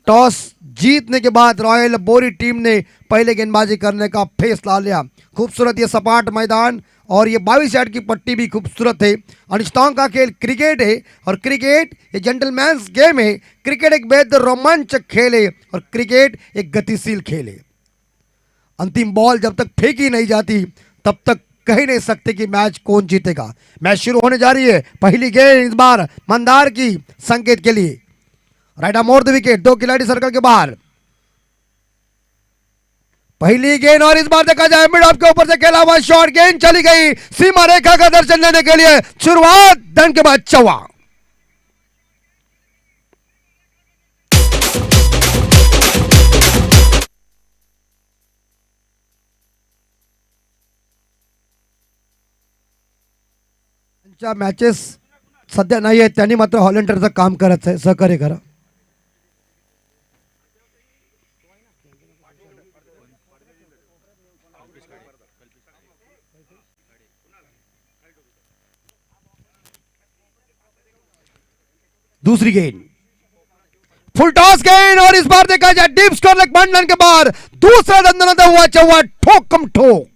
Toss जीतने के बाद royal बोरी team ने पहले गेंदबाजी करने का फैसला लिया। खूबसूरत ये सपाट मैदान और ये 22 यार्ड की पट्टी भी खूबसूरत है। अनिश्चितताओं का खेल क्रिकेट है और क्रिकेट ये जेंटलमैन्स गेम है। क्रिकेट एक बेहद रोमांचक खेल है और क्रिकेट एक गतिशील खेल है। अंतिम बॉल जब तक फेंकी नहीं जाती तब तक कह नहीं सकते कि मैच कौन जीतेगा। मैच शुरू होने जा रही है। पहली गेंद इस बार मंदार की संकेत के लिए। Right arm over the wicket, दो खिलाड़ी सर्कल के बाहर। पहली गेंद और इस बार देखा जाए मिड ऑफ के ऊपर से खेला हुआ शॉट, गेंद चली गई सीमा रेखा का दर्शन लेने के लिए। शुरुआत धन के बाद चौवा। मॅचेस सध्या नाही आहेत, त्यांनी मात्र हॉलंडरचं काम करत आहे, सहकार्य करा. दूसरी गेंद फुल टॉस गेंद और इस बार देखा जाए डीप स्कोर लेग बंधन के बाद दूसरा दंदनाता हुआ चौवा, ठोक कम ठोक.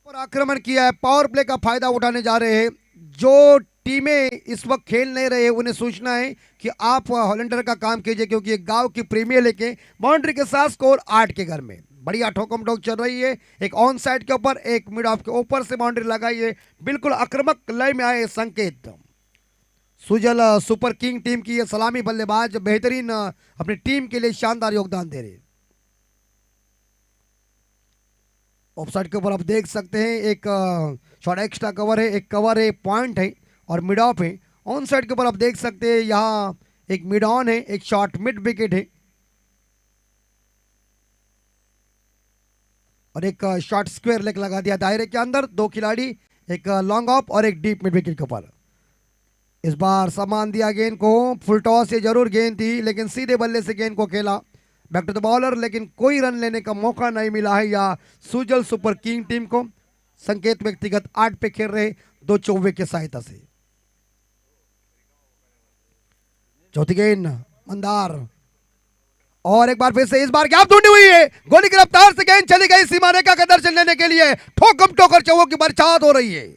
पर आक्रमण किया है, पावर प्ले का फायदा उठाने जा रहे हैं. जो टीमें इस वक्त खेल नहीं रहे उन्हें सूचना है कि आप हॉलैंडर का काम कीजिए, क्योंकि एक गांव की प्रीमियर लेके बाउंड्री के साथ स्कोर 8 के घर में बढ़िया ठोकम ठोक चल रही है. एक ऑन साइड के ऊपर, एक मिड ऑफ के ऊपर से बाउंड्री लगाई है. बिल्कुल आक्रामक लय में आए संकेत. सुजल सुपर किंग टीम की ये सलामी बल्लेबाज बेहतरीन अपनी टीम के लिए शानदार योगदान दे रहे. ऑफ साइड के ऊपर आप देख सकते हैं एक शॉर्ट एक्स्ट्रा कवर है, एक कवर है, पॉइंट है और मिड ऑफ है. ऑन साइड के ऊपर आप देख सकते हैं यहाँ एक मिड ऑन है, एक शॉर्ट मिड विकेट है और एक शॉर्ट स्क्वायर लेग लगा दिया दायरे के अंदर. दो खिलाड़ी, एक लॉन्ग ऑफ और एक डीप मिड विकेट के ऊपर. इस बार सामान दिया गेंद को. फुल टॉस ये जरूर गेंद थी लेकिन सीधे बल्ले से गेंद को खेला बैक टू द बॉलर, लेकिन कोई रन लेने का मौका नहीं मिला है या सुजल सुपर किंग टीम को. संकेत व्यक्तिगत 8 पे खेल रहे, 2 चौवे के सहायता से. चौथी गेंद मंदार और एक बार फिर से इस बार गैप ढूंढी हुई है. गोली की रफ्तार से गेंद चली गई सीमा रेखा का दर्शन लेने के लिए. ठोकम ठोकर चौवों की बरसात हो रही है.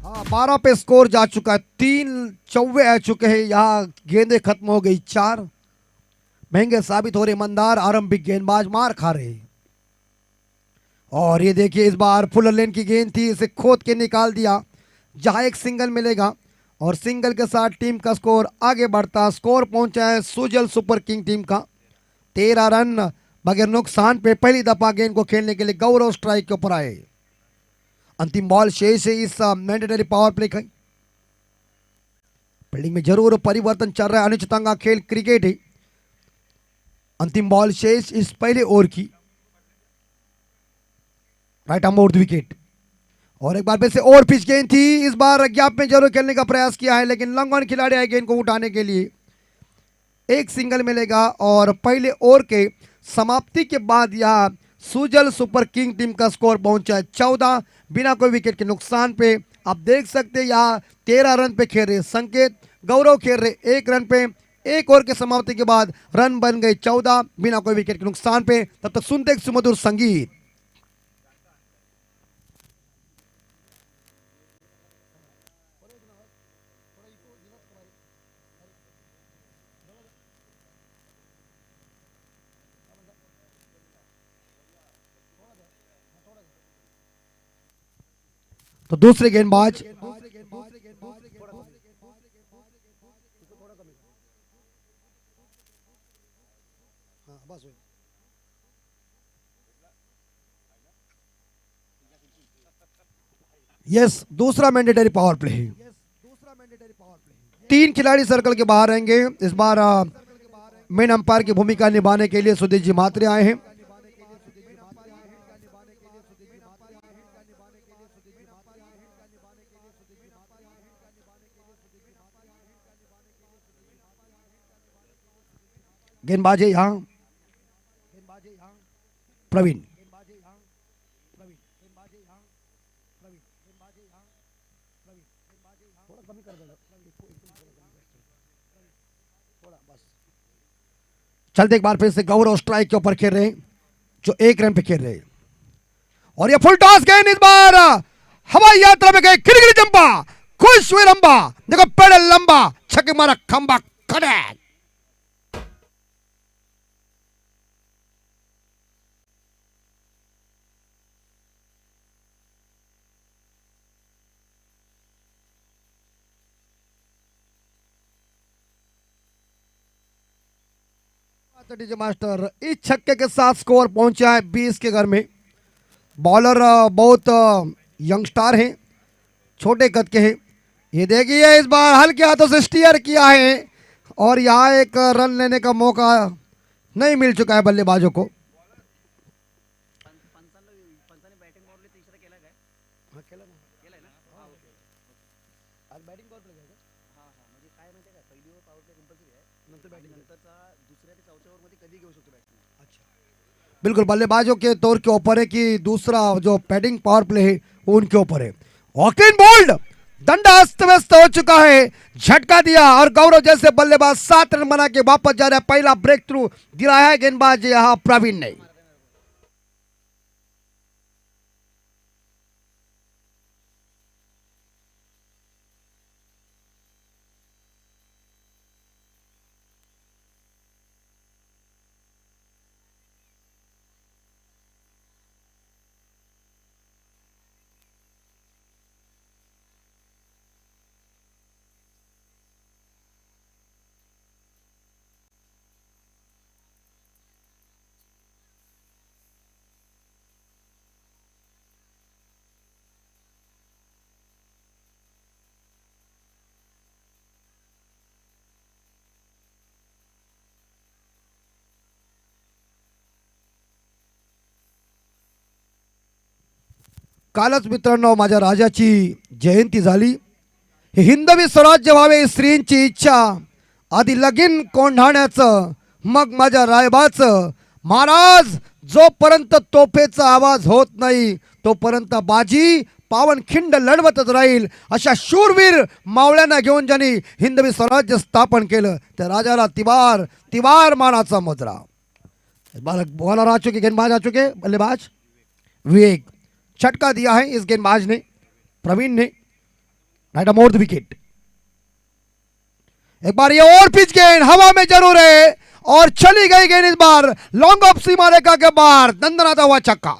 हाँ, 12 पे स्कोर जा चुका है. 3 चौवे आ चुके हैं. यहाँ गेंदें खत्म हो गई. 4 महंगे साबित हो रहे मंदार. आरंभिक गेंदबाज मार खा रहे. और ये देखिए इस बार फुल लेन की गेंद थी, इसे खोद के निकाल दिया. जहां एक सिंगल मिलेगा और सिंगल के साथ टीम का स्कोर आगे बढ़ता. स्कोर पहुंचा है सुजल सुपर किंग टीम का 13 रन बगैर नुकसान पे. पहली दफा गेंद को खेलने के लिए गौरव स्ट्राइक के ऊपर आए. अंतिम बॉल शेष है इस मैंडेटरी पावर प्ले का. फील्डिंग में जरूर परिवर्तन चल रहा है. अनिश्चितता का खेल क्रिकेट है. अंतिम बॉल शेष इस पहले ओवर की. Right arm over the wicket और एक बार फिर से ओवर पिच गेंद थी. इस बार गैप में जरूर खेलने का प्रयास किया है लेकिन लॉन्ग ऑन खिलाड़ी आए गेंद को उठाने के लिए. एक सिंगल मिलेगा और पहले ओवर के समाप्ति के बाद यह सुजल सुपर किंग टीम का स्कोर पहुंचा है 14 बिना कोई विकेट के नुकसान पे. आप देख सकते हैं यहाँ 13 रन पे खेल रहे संकेत, गौरव खेल रहे 1 रन पे. एक ओवर के समाप्ति के बाद रन बन गए 14 बिना कोई विकेट के नुकसान पे. तब तक सुनते एक सुमधुर संगीत. तो दूसरे गेंदबाज यस, दूसरा मैंडेटरी पावर प्ले है। 3 खिलाड़ी सर्कल के बाहर रहेंगे। इस बार मेन अंपायर की भूमिका निभाने के लिए सुधीर जी मात्रे आए हैं। गेंदबाजी यहाँ प्रवीण। चलते एक बार फिर से गौरव स्ट्राइक के ऊपर खेल रहे हैं, जो 1 रन पे खेल रहे हैं। और ये फुल टॉस गेंद इस बार हवाई यात्रा में गए, खिड़खिड़ी जंपा, खुश हुए लंबा, देखो पेड़ लंबा, छक्के मारा, खंबा खड़े। डीजे मास्टर इस छक्के के साथ स्कोर पहुंचा है 20 के घर में। बॉलर बहुत यंगस्टर हैं, छोटे कद के हैं। ये देखिए इस बार हल्के हाथों से स्टीयर किया है और यहाँ एक रन लेने का मौका नहीं मिल चुका है बल्लेबाजों को। बिल्कुल बल्लेबाजों के तौर के ऊपर है कि दूसरा जो बैटिंग पावर प्ले है वो उनके ऊपर है। ऑकलिन बोल्ड, डंडा अस्त व्यस्त हो चुका है, झटका दिया और गौरव जैसे बल्लेबाज 7 रन बना के वापस जा रहा है। पहला ब्रेक थ्रू गिराया है गेंदबाज यहाँ प्रवीण ने। कालच मित्रांनो माझ्या राजाची जयंती झाली। हे हिंदवी स्वराज्य व्हावे स्त्रींची इच्छा, आधी लगीन कोंढाण्याचं मग माझ्या रायबाचं। महाराज जोपर्यंत तोफेचा आवाज होत नाही तोपर्यंत बाजी पावनखिंड लढवतच राहील। अशा शूरवीर मावळ्यांना घेऊन ज्यांनी हिंदवी स्वराज्य स्थापन केलं त्या राजाला तिवार तिवार मानाचा मुद्रा। बॉलर आ चुके, गेंदबाज आ चुके, बल्लेबाज विवेक। झटका दिया है इस गेंदबाज ने, प्रवीण ने, राइट मोर द विकेट। एक बार ये और पिच गेंद हवा में जरूर है और चली गई गेंद इस बार लॉन्ग ऑफ सीमा रेखा के बाहर, दंदनाता हुआ छक्का।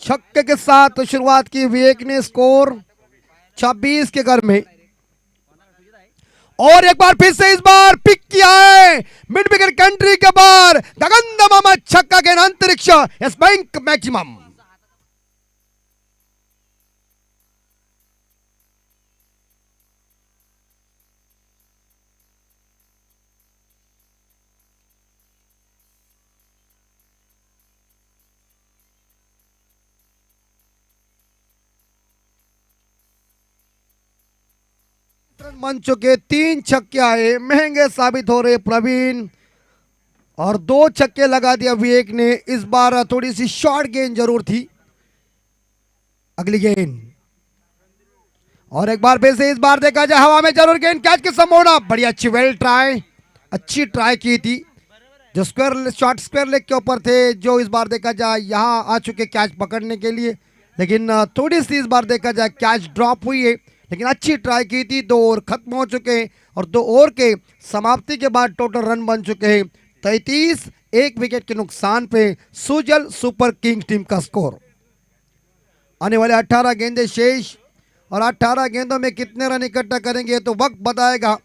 छक्के के साथ शुरुआत की विवेक ने, स्कोर 26 के घर में। और एक बार फिर से इस बार पिक किया है मिड विकेट कंट्री के बाहर, गगन मामा छक्का के अंतरिक्ष यस बैंक मैक्सिमम। मंचों के 3 छक्के आए, महंगे साबित हो रहे प्रवीण, और 2 छक्के लगा दिया विवेक ने। इस बार थोड़ी सी शॉर्ट गेंद जरूर थी। अगली गेंद और एक बार फिर से इस बार देखा जाए हवा में जरूर गेंद, कैच की संभावना, बड़ी अच्छी, वेल ट्राई, अच्छी ट्राई की थी। जो स्क्वायर शॉर्ट स्क्वायर लेग के ऊपर थे, जो इस बार देखा जाए यहाँ आ चुके कैच पकड़ने के लिए, लेकिन थोड़ी सी इस बार देखा जाए कैच ड्रॉप हुई है, लेकिन अच्छी ट्राई की थी। 2 ओवर खत्म हो चुके हैं और 2 ओवर के समाप्ति के बाद टोटल रन बन चुके हैं 33 एक विकेट के नुकसान पे सुजल सुपर किंग्स टीम का स्कोर। आने वाले 18 गेंदें शेष और 18 गेंदों में कितने रन इकट्ठा करेंगे तो वक्त बताएगा।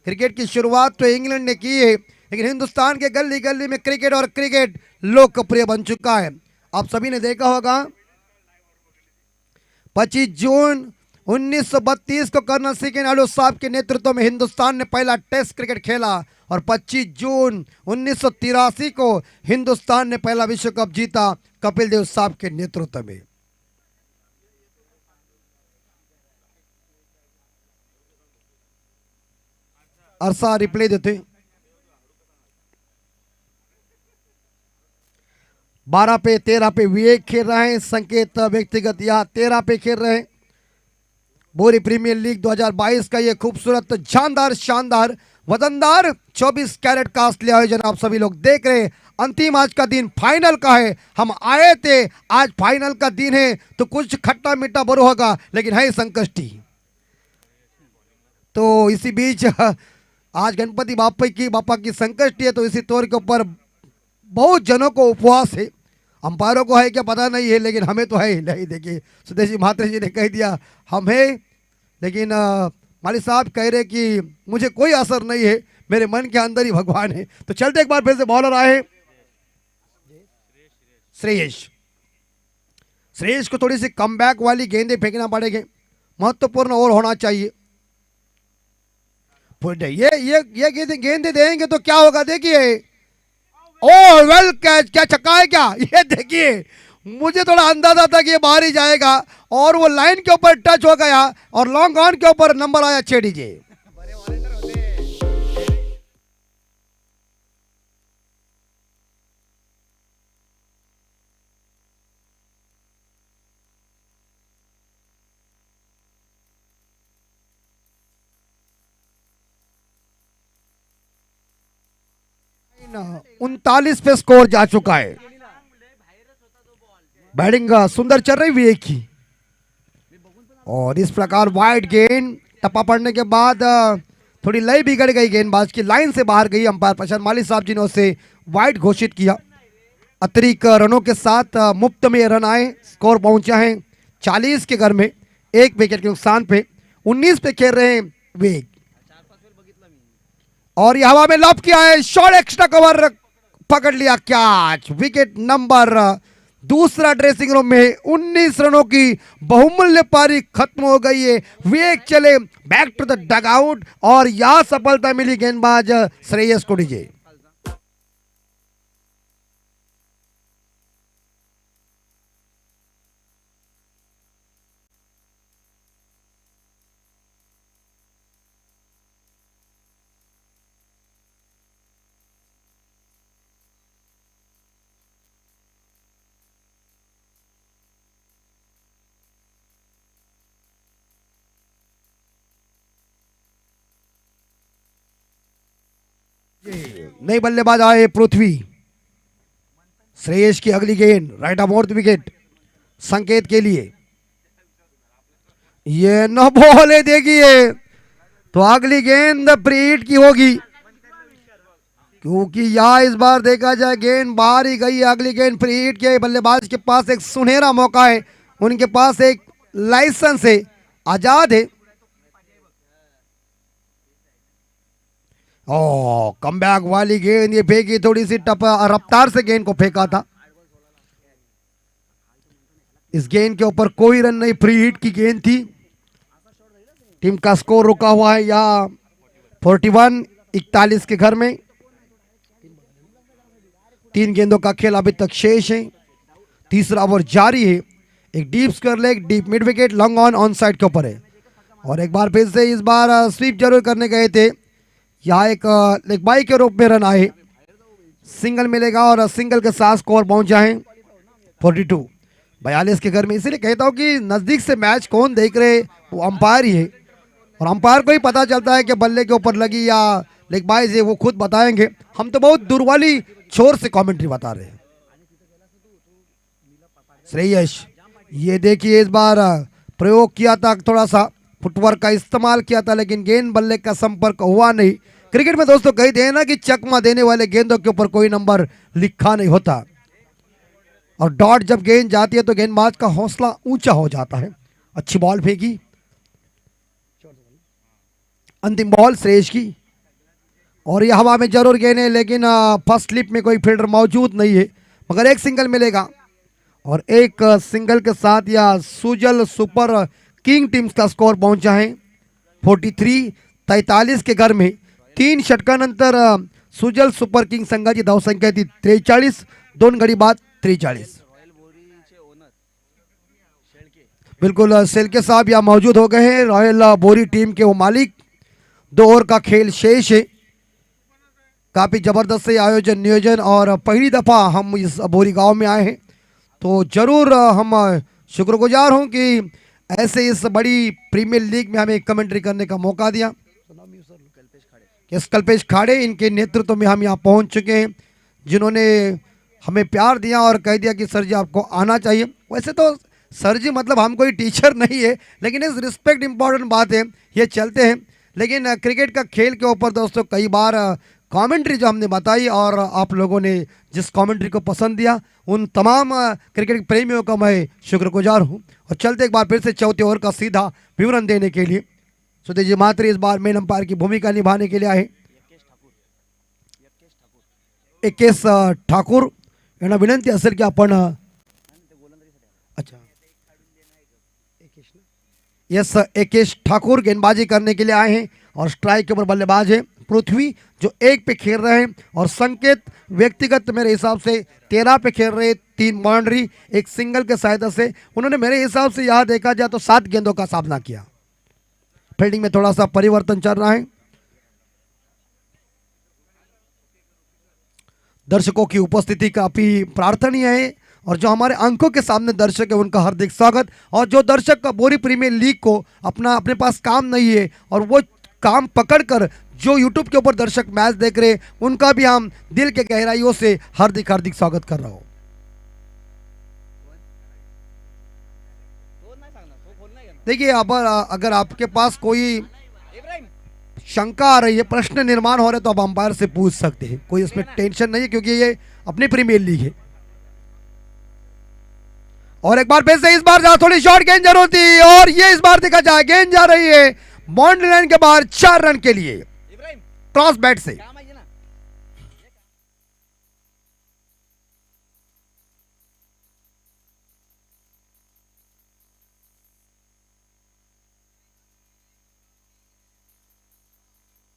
क्रिकेट की शुरुआत तो इंग्लैंड ने की है, लेकिन हिंदुस्तान के गली गली में क्रिकेट और क्रिकेट लोकप्रिय बन चुका है। आप सभी ने देखा होगा 25 जून 1932 को कर्नल सी.के. नायडू साहब के नेतृत्व में हिंदुस्तान ने पहला टेस्ट क्रिकेट खेला और 25 जून 1983 को हिंदुस्तान ने पहला विश्व कप जीता कपिल देव साहब के नेतृत्व में। अरसा रिप्ले देते 12 पे 13 पे विवेक खेल रहे हैं, संकेत व्यक्तिगत या 13 पे खेल रहे हैं। बोरी प्रीमियर लीग 2022 का ये खूबसूरत जानदार शानदार वजनदार 24 कैरेट का असली आयोजन आप सभी लोग देख रहे हैं। अंतिम आज का दिन फाइनल का है। हम आए थे, आज फाइनल का दिन है तो कुछ खट्टा मीठा बरो होगा, लेकिन है संकष्टी। तो इसी बीच आज गणपति बापा की संकष्टी है, तो इसी तौर के ऊपर बहुत जनों को उपवास है। अंपायरों को है क्या पता नहीं है, लेकिन हमें तो है ही नहीं। देखिए सुदेशी महात्रे जी ने कह दिया हम है, लेकिन माली साहब कह रहे कि मुझे कोई असर नहीं है, मेरे मन के अंदर ही भगवान है। तो चलते एक बार फिर से बॉलर आए श्रेयस को थोड़ी सी कमबैक वाली गेंदें फेंकना पड़ेगी, महत्वपूर्ण और होना चाहिए। ये गेंदे देंगे तो क्या होगा, देखिए ओ वेल कैच, क्या छक्का है क्या। ये देखिए मुझे थोड़ा अंदाजा था कि ये बाहर ही जाएगा और वो लाइन के ऊपर टच हो गया और लॉन्ग ऑन के ऊपर नंबर आया 6 डीजे। उनतालीस पे स्कोर जा चुका है। बैटिंग सुंदर चल रही विवेक की और इस प्रकार वाइड गेंद टप्पा पड़ने के बाद थोड़ी लय बिगड़ गई, गेंदबाज की लाइन से बाहर गई। अंपायर प्रशांत माली साहब जी ने उसे वाइड घोषित किया। अतिरिक्त रनों के साथ मुफ्त में रन आए, स्कोर पहुंचा है 40 के घर में, एक विकेट के नुकसान पे 19 पे खेल रहे हैं विवेक। और यह हवा में लॉब किया है, शॉर्ट एक्स्ट्रा कवर पकड़ लिया कैच। विकेट नंबर दूसरा ड्रेसिंग रूम में 19 रनों की बहुमूल्य पारी खत्म हो गई है। विवेक चले बैक टू द डगआउट और यह सफलता मिली गेंदबाज श्रेयस को डीजे। नई बल्लेबाज आए पृथ्वी। श्रेयस की अगली गेंद राइट ऑफ फोर्थ विकेट संकेत के लिए, ये न बॉल देखिए तो अगली गेंद प्रीहिट की होगी, क्योंकि यह इस बार देखा जाए गेंद बाहर ही गई है। अगली गेंद प्रीहिट के बल्लेबाज के पास एक सुनहरा मौका है, उनके पास एक लाइसेंस है, आजाद है। ओ कमबैक वाली गेंद ये फेंकी, थोड़ी सी रफ्तार से गेंद को फेंका था। इस गेंद के ऊपर कोई रन नहीं, फ्री हिट की गेंद थी। टीम का स्कोर रुका हुआ है या 41-41 के घर में। 3 गेंदों का खेल अभी तक शेष है, तीसरा ओवर जारी है। एक deep square leg, deep mid wicket, long on on side के ऊपर है। और एक बार फिर से इस बार स्वीप जरूर करने गए थे, यहाँ एक लेग बाई के रूप में रन आए, सिंगल मिलेगा और सिंगल के साथ स्कोर पहुंचा है 42 के घर में। इसीलिए कहता हूँ कि नजदीक से मैच कौन देख रहे, वो अंपायर ही है, और अंपायर को ही पता चलता है कि बल्ले के ऊपर लगी या लेग बाई है, वो खुद बताएंगे। हम तो बहुत दूर वाली छोर से कमेंट्री बता रहे हैं। श्रेयस ये देखिए इस बार प्रयोग किया था, थोड़ा सा फुटवर्क का इस्तेमाल किया था, लेकिन गेंद बल्ले का संपर्क हुआ नहीं। क्रिकेट में दोस्तों कहते हैं ना कि चकमा देने वाले गेंदों के ऊपर कोई नंबर लिखा नहीं होता, और डॉट जब गेंद जाती है तो गेंदबाज का हौसला ऊंचा हो जाता है। अच्छी बॉल फेंकी, अंतिम बॉल श्रेयस की, और ये हवा में जरूर गेंद है, लेकिन फर्स्ट स्लिप में कोई फील्डर मौजूद नहीं है, मगर एक सिंगल मिलेगा। और एक सिंगल के साथ या सुजल सुपर किंग टीम्स का स्कोर पहुंचा है 43 के घर में 3 षटकानंतर सुजल सुपर किंग संघाची धावसंख्या थी 43, 2 घडी बाद 43। बिल्कुल शेलके साहब यहाँ मौजूद हो गए हैं, रॉयल बोरी टीम के वो मालिक। 2 ओवर का खेल शेष है, काफी जबरदस्त है आयोजन नियोजन, और पहली दफा हम इस बोरी गांव में आए हैं, तो जरूर हम शुक्रगुजार हूं कि ऐसे इस बड़ी प्रीमियर लीग में हमें कमेंट्री करने का मौका दिया। कल्पेश खाड़े, इनके नेतृत्व में हम यहाँ पहुंच चुके हैं, जिन्होंने हमें प्यार दिया और कह दिया कि सर जी आपको आना चाहिए। वैसे तो सर जी मतलब हम कोई टीचर नहीं है, लेकिन इस रिस्पेक्ट इंपॉर्टेंट बात है, ये चलते हैं। लेकिन क्रिकेट का खेल के ऊपर दोस्तों कई बार कमेंट्री जो हमने बताई और आप लोगों ने जिस कमेंट्री को पसंद दिया, उन तमाम क्रिकेट प्रेमियों का मैं शुक्रगुजार हूं। और चलते एक बार फिर से चौथे ओवर का सीधा विवरण देने के लिए सुदेश जी मात्री इस बार मेन अंपायर की भूमिका निभाने के लिए आए। एकेश ठाकूर यांना विनंती असेल की आपण अच्छा यस एकेश ठाकुर गेंदबाजी करने के लिए आए हैं, और स्ट्राइक के ऊपर बल्लेबाज है पृथ्वी जो 1 पे खेल रहे हैं, और संकेत व्यक्तिगत मेरे हिसाब से 13 पे खेल रहे, 3 बाउंड्री 1 सिंगल के सहायता से उन्होंने मेरे हिसाब से यहाँ देखा जाए तो 7 गेंदों का सामना किया। फील्डिंग में थोड़ा सा परिवर्तन चल रहा है। दर्शकों की उपस्थिति काफी प्रार्थनीय है, और जो हमारे अंकों के सामने दर्शक है उनका हार्दिक स्वागत। और जो दर्शक का बोरी प्रीमियर लीग को अपने पास काम नहीं है और वो काम पकड़कर जो यूट्यूब के ऊपर दर्शक मैच देख रहे हैं, उनका भी हम दिल के गहराइयों से हार्दिक स्वागत कर रहा हूं। देखिए अब अगर आपके पास कोई शंका आ रही है, प्रश्न निर्माण हो रहे, तो आप अंपायर से पूछ सकते हैं, कोई इसमें टेंशन नहीं है, क्योंकि ये अपनी प्रीमियर लीग है। और एक बार फिर से इस बार जहां थोड़ी शॉर्ट गेंद जरूर थी, और ये इस बार देखा जाए गेंद जा रही है बाउंड्री लाइन के बाहर 4 रन के लिए क्रॉस बैट से।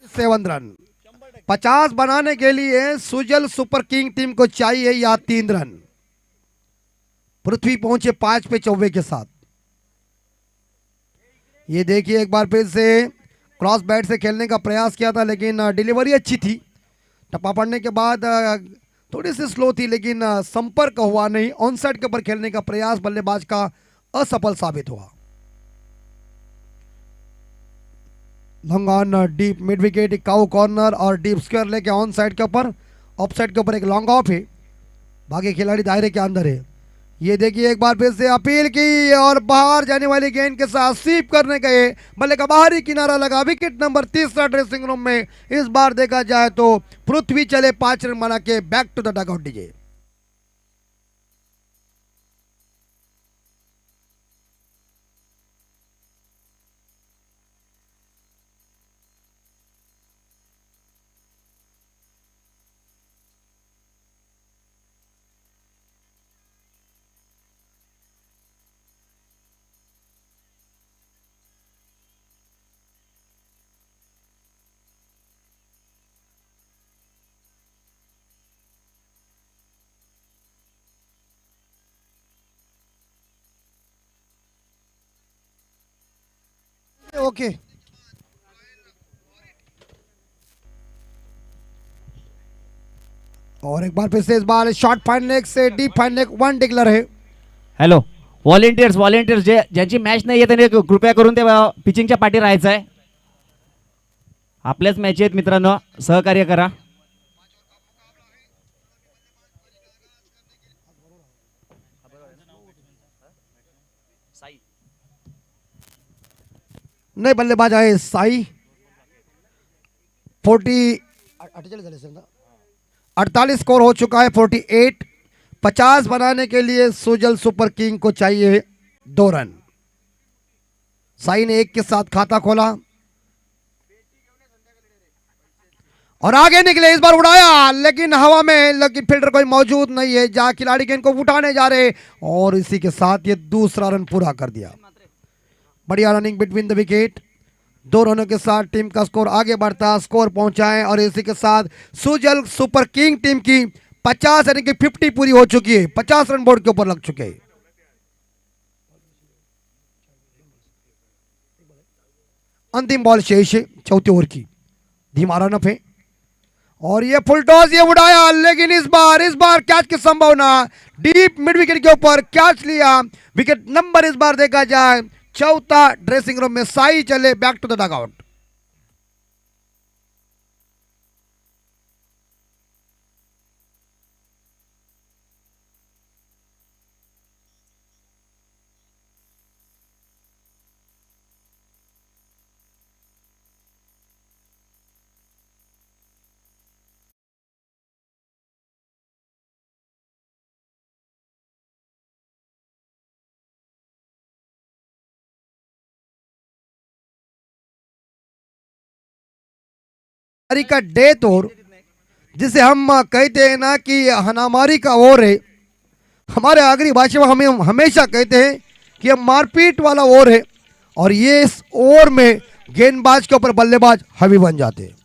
सेवन रन 50 बनाने के लिए सुजल सुपर किंग टीम को चाहिए या 3 रन। पृथ्वी पहुंचे 5 पे 54 के साथ। ये देखिए एक बार फिर से क्रॉस बैट से खेलने का प्रयास किया था, लेकिन डिलीवरी अच्छी थी, टप्पा पड़ने के बाद थोड़ी सी स्लो थी, लेकिन संपर्क हुआ नहीं। ऑन साइड के ऊपर खेलने का प्रयास बल्लेबाज का असफल साबित हुआ। Long on deep mid wicket, cow corner और डीप स्क्वायर लेके ऑन साइड के ऊपर, ऑफ साइड के ऊपर एक लॉन्ग ऑफ है, बाकी खिलाड़ी दायरे के अंदर है। ये देखिए एक बार फिर से अपील की और बाहर जाने वाली गेंद के साथ स्वीप करने गए, बल्ले का बाहरी किनारा लगा। विकेट नंबर 3 ड्रेसिंग रूम में इस बार देखा जाए तो पृथ्वी चले 5 रन बना के back to the dugout DJ. Okay और एक बार फिर से इस बार शॉर्ट फाइन लेग से डीप फाइन लेग 1 डिक्लेअर है। हॅलो व्हॉलेंटियर्स ज्यांची मॅच नाही आहे त्यांनी कृपया करून ते पिचिंगच्या पाठी राहायचं आहे। आपल्याच मॅच आहेत मित्रांनो, सहकार्य करा। नए बल्लेबाज आए साई, 48 स्कोर हो चुका है 48। 50 बनाने के लिए सुजल सुपर किंग को चाहिए 2 रन। साई ने 1 के साथ खाता खोला और आगे निकले, इस बार उड़ाया लेकिन हवा में, लेकिन फील्डर कोई मौजूद नहीं है, जहां खिलाड़ी गेंद को उठाने जा रहे और इसी के साथ ये दूसरा रन पूरा कर दिया। बढ़िया रनिंग बिटवीन द विकेट। 2 रनों के साथ टीम का स्कोर आगे बढ़ता, स्कोर पहुंचाए और इसी के साथ सुजल सुपर किंग टीम की 50 यानी कि 50 पूरी हो चुकी है। 50 रन बोर्ड के ऊपर लग चुके हैं। अंतिम बॉल शेष है चौथे ओवर की। धीमा रनअप है और ये फुल टॉस, ये उड़ाया लेकिन इस बार कैच की संभावना। डीप मिड विकेट के ऊपर कैच लिया। विकेट नंबर इस बार देखा जाए चौथा। ड्रेसिंग रूम में साई चले बैक टू द डगआउट। का डेथ ओवर, जिसे हम कहते हैं ना कि हनामारी का ओवर है। हमारे आगरी भाषा में हमें हमेशा कहते हैं कि यह मारपीट वाला ओवर है और ये इस ओवर में गेंदबाज के ऊपर बल्लेबाज हावी बन जाते हैं।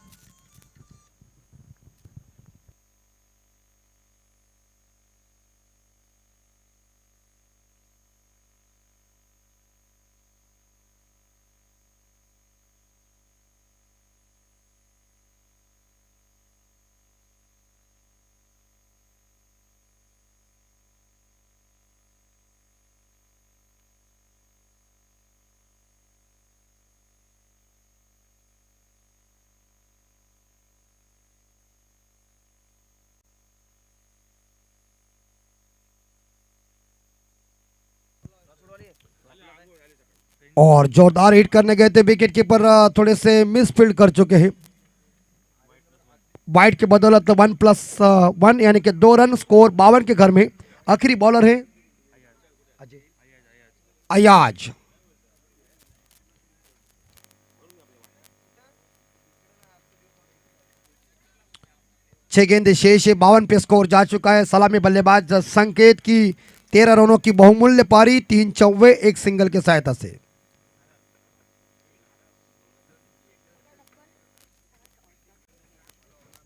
और जोरदार हिट करने गए थे, विकेट कीपर थोड़े से मिसफील्ड कर चुके हैं। वाइट की बदौलत 1+1 यानी कि 2 रन। स्कोर 52 के घर में। आखिरी बॉलर है अयाज। छह गेंदे शेष है, 52 पे स्कोर जा चुका है। सलामी बल्लेबाज संकेत की 13 रनों की बहुमूल्य पारी, 3 चौवे 1 सिंगल की सहायता से।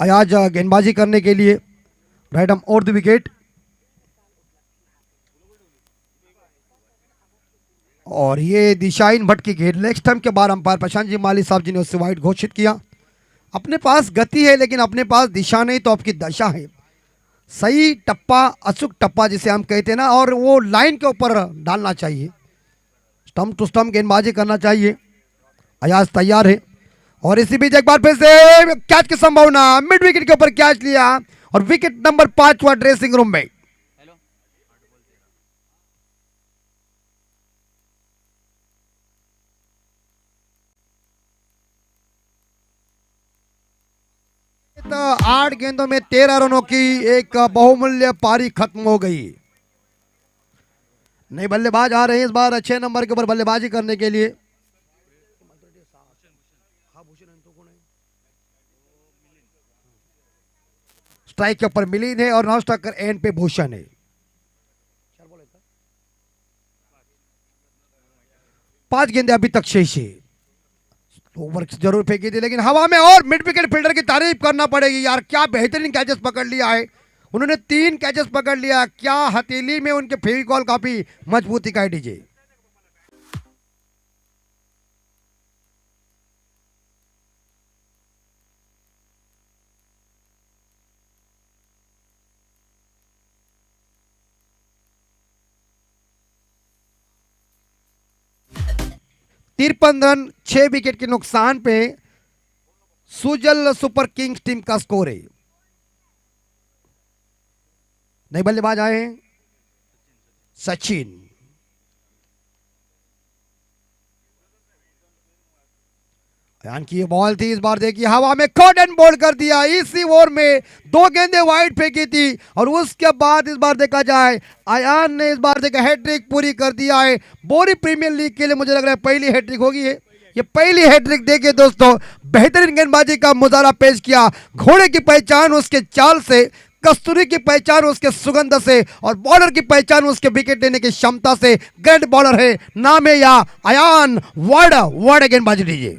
अयाज गेंदबाजी करने के लिए right arm over the wicket और ये दिशाहीन भट्ट की गेंद लेग स्टंप के बाद अंपायर प्रशांत जी माली साहब जी ने उससे वाइड घोषित किया। अपने पास गति है लेकिन अपने पास दिशा नहीं तो आपकी दशा है। सही टप्पा, अचूक टप्पा जिसे हम कहते हैं ना, और वो लाइन के ऊपर डालना चाहिए। स्टंप टू स्टंप गेंदबाजी करना चाहिए। अयाज तैयार है और इसी बीच एक बार फिर से कैच की संभावना। मिड विकेट के ऊपर कैच लिया और विकेट नंबर 5 हुआ ड्रेसिंग रूम में। तो 8 गेंदों में 13 रनों की एक बहुमूल्य पारी खत्म हो गई। नए बल्लेबाज आ रहे हैं इस बार 6 नंबर के ऊपर बल्लेबाजी करने के लिए। स्ट्राइक के ऊपर मिलिंद है और नॉन स्ट्राइकर एंड पे भूषण है। 5 गेंदे अभी तक शेष है। ओवर जरूर फेंकी थी लेकिन हवा में, और मिड विकेट फील्डर की तारीफ करना पड़ेगी यार, क्या बेहतरीन कैचेस पकड़ लिया है उन्होंने। 3 कैचेस पकड़ लिया। क्या हथेली में उनके फेविकॉल काफी मजबूती का है डीजे। तिरपन रन 6 विकेट के नुकसान पे सुजल सुपर किंग्स टीम का स्कोर है। नए बल्लेबाज आए हैं सचिन। की ये बॉल थी, इस बार देखिए हवा में कॉट एंड बॉल कर दिया। इसी ओवर में 2 गेंदें वाइड फेंकी थी और उसके बाद इस बार देखा जाए अयान ने इस बार देखा हैट्रिक पूरी कर दिया है। बोरी प्रीमियर लीग के लिए मुझे लग रहा है पहली हैट्रिक होगी ये पहली हैट्रिक। देखिए दोस्तों, बेहतरीन गेंदबाजी का मुजाहरा पेश किया। घोड़े की पहचान उसके चाल से, कस्तूरी की पहचान उसके सुगंध से और बॉलर की पहचान उसके विकेट लेने की क्षमता से। ग्रेट बॉलर है, नाम है या अयान वर्ड गेंदबाजी दीजिए।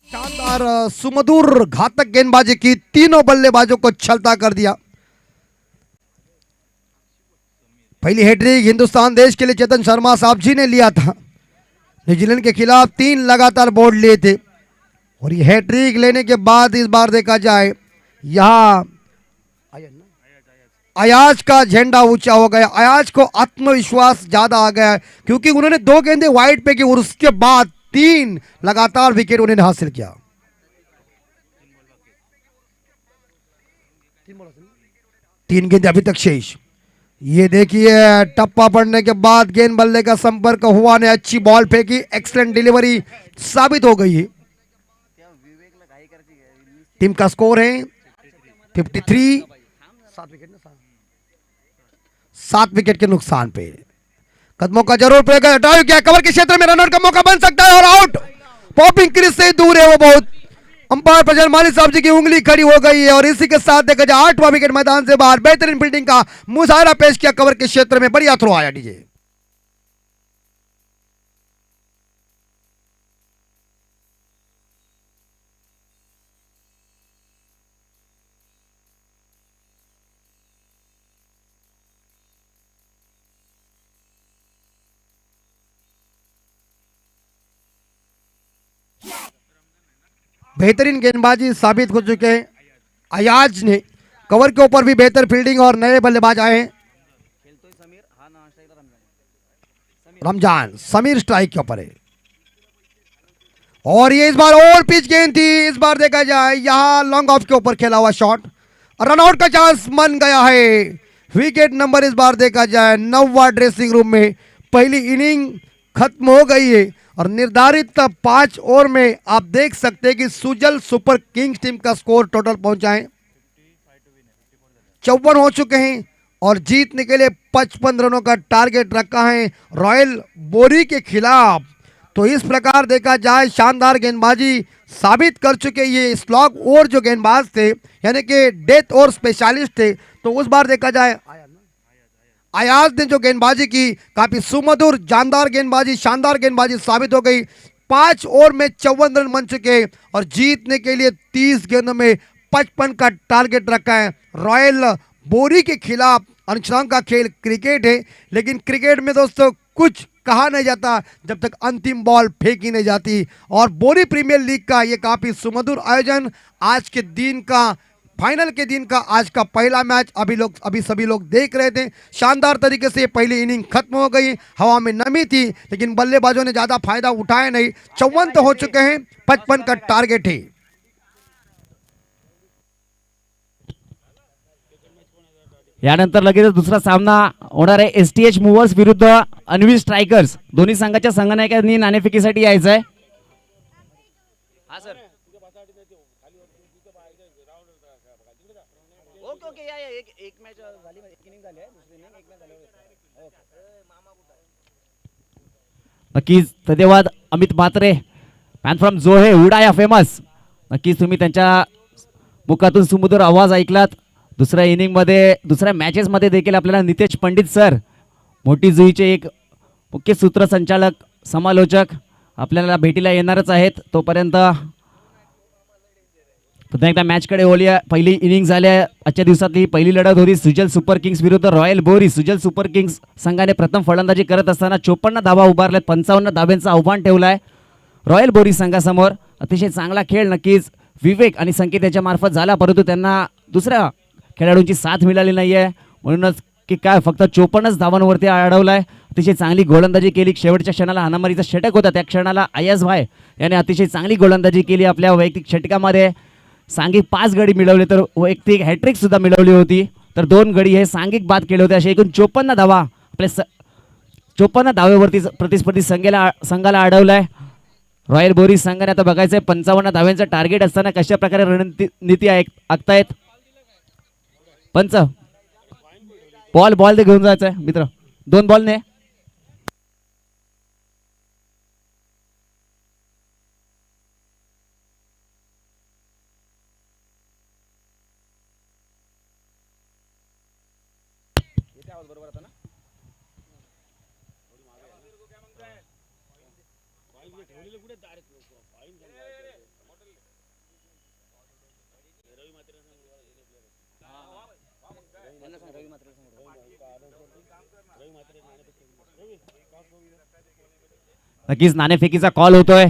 शानदार सुमधुर घातक गेंदबाजी की, तीनों बल्लेबाजों को छलता कर दिया। पहली हैट्रिक हिंदुस्तान देश के लिए चेतन शर्मा साहब जी ने लिया था। न्यूजीलैंड के खिलाफ 3 लगातार बोर्ड लिए थे और ये हैट्रिक लेने के बाद इस बार देखा जाए यहाँ अयाज का झंडा ऊंचा हो गया। अयाज को आत्मविश्वास ज्यादा आ गया क्योंकि उन्होंने 2 गेंदें वाइड पे की और उसके बाद 3 लगातार विकेट उन्होंने हासिल किया। 3 गेंदें अभी तक शेष। ये देखिए टप्पा पड़ने के बाद गेंद बल्ले का संपर्क हुआ ने अच्छी बॉल फेंकी, एक्सीलेंट डिलीवरी साबित हो गई है। टीम का स्कोर है 53, 7 विकेट के नुकसान पे। कदमों का जरूर प्रयोग हटाओ, क्या कवर के क्षेत्र में रनआउट का मौका बन सकता है और आउट। पॉपिंग क्रीज से दूर है वो बहुत। अंपायर प्रजन माली साहब जी की उंगली खड़ी हो गई है और इसी के साथ देखा जाए 8वां विकेट मैदान से बाहर। बेहतरीन फील्डिंग का मुजाहरा पेश किया कवर के क्षेत्र में, बढ़िया थ्रो आया डीजे। बेहतरीन गेंदबाजी साबित हो चुके हैं अयाज ने। कवर के ऊपर भी बेहतर फील्डिंग और नए बल्लेबाज आए हैं। रमजान समीर स्ट्राइक के ऊपर है और ये इस बार ओवर पिच गेंद थी। इस बार देखा जाए यहां लॉन्ग ऑफ के ऊपर खेला हुआ शॉट, रनआउट का चांस बन गया है। विकेट नंबर इस बार देखा जाए 9वां ड्रेसिंग रूम में। पहली इनिंग खत्म हो गई है और निर्धारित 5 ओवर में आप देख सकते हैं कि सुजल सुपर किंग्स टीम का स्कोर टोटल पहुंचा है 54 हो चुके हैं और जीतने के लिए 55 रनों का टारगेट रखा है रॉयल बोरी के खिलाफ। तो इस प्रकार देखा जाए शानदार गेंदबाजी साबित कर चुके ये स्लॉग और जो गेंदबाज थे यानी कि डेथ और स्पेशलिस्ट थे। तो उस बार देखा जाए अयाज ने जो गेंदबाजी की काफी सुमधुर जानदार गेंदबाजी, शानदार गेंदबाजी साबित हो गई। 5 ओवर में 54 रन बन चुके और जीतने के लिए 30 गेंदों में 55 का टारगेट रखा है रॉयल बोरी के खिलाफ। अंशराम का खेल क्रिकेट है, लेकिन क्रिकेट में दोस्तों कुछ कहा नहीं जाता जब तक अंतिम बॉल फेंकी नहीं जाती। और बोरी प्रीमियर लीग का ये काफी सुमधुर आयोजन, आज के दिन का फाइनल के दिन का आज का पहला मैच अभी सभी लोग देख रहे थे। शानदार तरीके से पहली इनिंग खत्म हो गई। हवा में नमी थी लेकिन बल्लेबाजों ने ज्यादा फायदा उठाया नहीं। 54 तो हो चुके हैं, 55 का टारगेट है। यानंतर लगेच दुसरा सामना होणार आहे एसटीएच मूव्हर्स विरुद्ध अनवी स्ट्रायकर्स। दोन्ही संघाच्या संघनायकांनी नाणेफेकीसाठी यायचं आहे। हा सर ओके या एक मॅच झाली, एक इनिंग झाली आहे, दुसरी इनिंग एक मॅच झाली। नक्कीच धन्यवाद अमित म्हात्रे, मॅन फ्रॉम जोहे उडाया फेमस। नक्कीच तुम्ही त्यांच्या मुखातून सुमधुर आवाज ऐकलात। दुसऱ्या इनिंग मध्ये दुसऱ्या मॅचेस मध्ये देखील आपल्याला नितेश पंडित सर मोठी जुईचे एक मुख्य सूत्रसंचालक समालोचक आपल्याला भेटीला येणारच आहेत। तोपर्यंत पुन्हा एकदा मॅचकडे वळूया। पहिली इनिंग झाल्या, आजच्या दिवसातली पहिली लढत होती सुजल सुपर किंग्स विरुद्ध रॉयल बोरी। सुजल सुपर किंग्स संघाने प्रथम फलंदाजी करत असताना 54 धावा उभारल्यात, 55 धाब्यांचं आव्हान ठेवलंय रॉयल बोरी संघासमोर। अतिशय चांगला खेळ नक्कीच विवेक आणि संकेत याच्या मार्फत झाला, परंतु त्यांना दुसऱ्या खेळाडूंची साथ मिळाली नाहीये, म्हणूनच की काय फक्त 54 धावांवरती अडवलाय। अतिशय चांगली गोलंदाजी केली. शेवटच्या क्षणाला हाणामारीचा षटक होता, त्या क्षणाला अय्याज भाई याने अतिशय चांगली गोलंदाजी केली. आपल्या वैयक्तिक षटकामध्ये सांघिक 5 गडी मिळवले तर वैयक्तिक हॅट्रिक सुद्धा मिळवली होती. तर 2 गडी हे सांघिक बाद केले होते. असे एकूण 54 धावा आपल्या 54 धावेवरती प्रतिस्पर्धी संघाला अडवलाय. रॉयल बोरी संघाने आता बघायचंय 55 धाव्यांचं टार्गेट असताना कशा प्रकारे रणनीती आखतायत. पंच बॉल ते घेऊन जायचंय मित्र, 2 बॉलने. नक्कीच नाणेफेकीचा कॉल होतोय.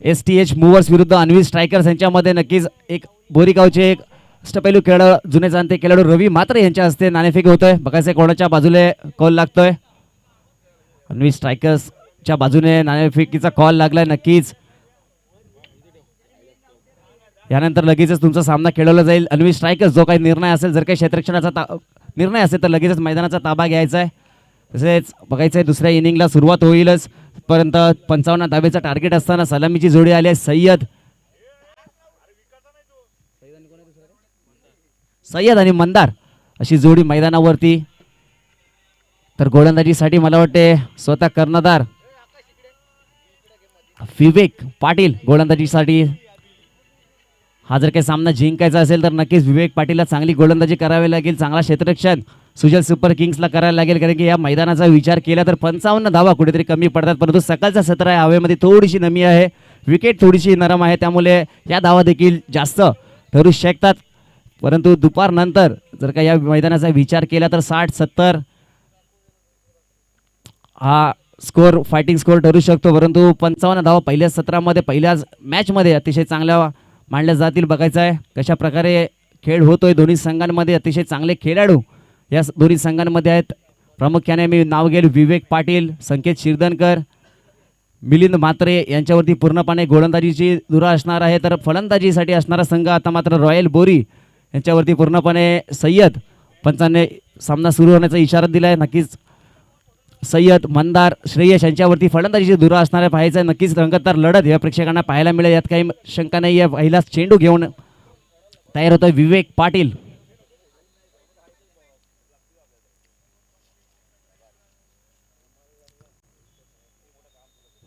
STH मूवर्स विरुद्ध अन्वी स्ट्रायकर्स यांच्यामध्ये नक्कीच एक बोरीगावचे एक अष्टपैलू खेळाडू जुने जाणते खेळाडू रवी म्हात्रे यांच्या हस्ते नाणेफेक होतोय. बघायचं कोणाच्या बाजूने कॉल लागतोय. अन्वी स्ट्रायकर्सच्या बाजूने नाणेफेकीचा कॉल लागलाय. नक्कीच यानंतर लगेचच तुमचा सामना खेळवला जाईल. अन्वी स्ट्रायकर्स जो काही निर्णय असेल, जर काही क्षेत्ररक्षणाचा निर्णय असेल तर लगेचच मैदानाचा ताबा घ्यायचा आहे. तसेच बघायचं आहे दुसऱ्या इनिंगला सुरुवात होईलच, परंतु 55 धावेचा टार्गेट असताना सलामीची जोडी आली आहे. सय्यद आणि मंदार अशी जोडी मैदानावरती. तर गोलंदाजीसाठी मला वाटते स्वतः कर्णधार विवेक पाटील गोलंदाजीसाठी. हा जर काही सामना जिंकायचा असेल तर नक्कीच विवेक पाटीलला चांगली गोलंदाजी करावी लागेल. चांगला क्षेत्ररक्षण सुजल सुपर किंग्सला करायला लागेल, कारण की या मैदानाचा विचार केला तर 55 धावा कुठेतरी कमी पडतात. परंतु सकाळचा सत्र आहे, हवेमध्ये थोडीशी नमी आहे, विकेट थोडीशी नरम आहे, त्यामुळे या धावा देखील जास्त ठरू शकतात. परंतु दुपारनंतर जर का या मैदानाचा विचार केला तर 60-70 हा स्कोर फायटिंग स्कोर ठरू शकतो. परंतु 55 धावा पहिल्याच सत्रामध्ये पहिल्याच मॅचमध्ये अतिशय चांगल्या मांडल्या जातील. बघायचं आहे कशा प्रकारे खेळ होतोय दोन्ही संघांमध्ये. अतिशय चांगले खेळाडू या दोन्ही संघांमध्ये आहेत. प्रामुख्याने मी नाव घेईल विवेक पाटील, संकेत शिरदनकर, मिलिंद म्हात्रे यांच्यावरती पूर्णपणे गोलंदाजीची धुरा असणार आहे. तर फलंदाजीसाठी असणारा संघ आता मात्र रॉयल बोरी यांच्यावरती पूर्णपणे सय्यद पंचांनी सामना सुरू होण्याचा इशारा दिला आहे. नक्कीच सय्यद, मंदार, श्रेयश यांच्यावरती फलंदाजीची धुरा असणाऱ्या पाहायचं आहे. नक्कीच रंगतदार लढत या प्रेक्षकांना पाहायला मिळेल, यात काही शंका नाही आहे. पहिला चेंडू घेऊन तयार होतोय विवेक पाटील.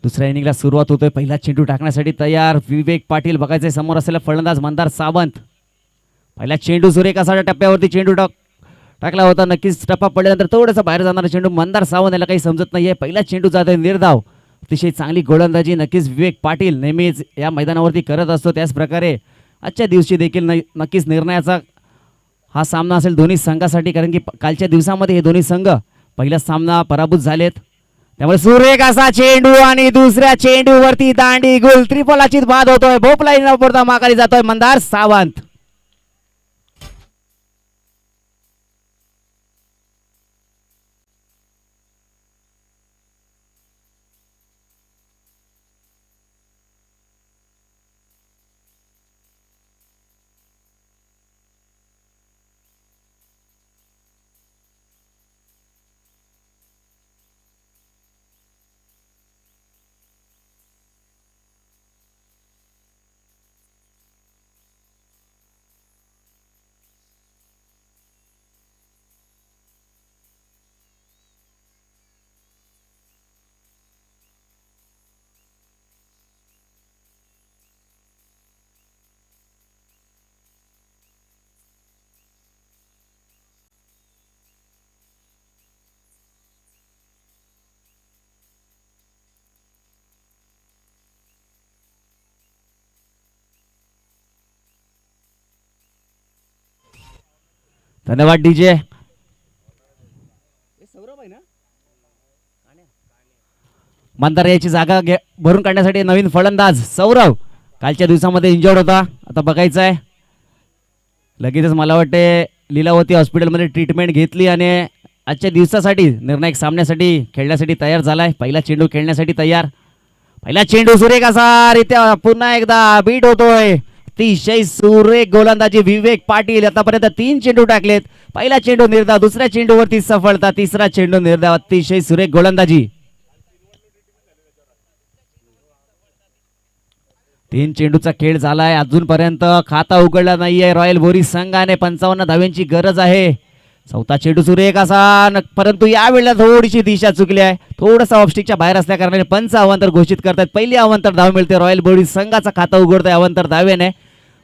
दुसऱ्या इनिंगला सुरुवात होतोय. पहिला चेंडू टाकण्यासाठी तयार विवेक पाटील. बघायचे समोर असलेला फलंदाज मंदार सावंत. पहिला चेंडू सुरेख असा टप्प्यावरती चेंडू टाकला होता. नक्कीच टप्पा पडल्यानंतर थोडासा बाहेर जाणारा चेंडू मंदार सावंत याला काही समजत नाहीये. पहिला चेंडू जातोय निर्धाव. अतिशय चांगली गोलंदाजी नक्कीच विवेक पाटील नेहमीच या मैदानावरती करत असतो. त्याच प्रकारे आजच्या दिवशी देखील नक्कीच निर्णयाचा हा सामना असेल दोन्ही संघासाठी, कारण की कालच्या दिवसामध्ये हे दोन्ही संघ पहिला सामना पराभूत झालेत. त्यामुळे सुरेख असा चेंडू आणि दुसऱ्या चेंडूवरती दांडी गुल त्रिफलाचीत बाद होतोय. भोपला इनापुरता माघारी जातोय मंदार सावंत. धन्यवाद डीजे. मंदार याची जागा भरून काढण्यासाठी नवीन फलंदाज सौरव कालच्या दिवसामध्ये इंजर्ड होता. आता बघायचं आहे लगेचच मला वाटते लीलावती हॉस्पिटलमध्ये ट्रीटमेंट घेतली आणि आजच्या दिवसासाठी निर्णायक सामन्यासाठी खेळण्यासाठी तयार झालाय. पहिला चेंडू खेळण्यासाठी तयार. पहिला चेंडू सुरेख असा रित्या पुन्हा एकदा बीट होतोय. अतिशय सुरेख गोलंदाजी विवेक पाटील. आतापर्यंत 3 चेंडू टाकलेत. पहिला चेंडू निर्धाव, दुसऱ्या चेंडूवरती सफलता, तिसरा चेंडू निर्धाव. अतिशय सुरेख गोलंदाजी. 3 चेंडूचा खेळ झालाय. अजूनपर्यंत खाता उघडला नाहीये रॉयल बोरी संघाने. 55 धाव्यांची गरज आहे. चौथा चेंडू सुरेख असा परंतु यावेळेला थोडीशी दिशा चुकली आहे. थोडंसं ऑफस्टिकच्या बाहेर असल्या कारणाने पंच अवांतर घोषित करतात. पहिली अवांतर धाव मिळते. रॉयल बोरी संघाचा खाता उघडतोय अवांतर धावेने.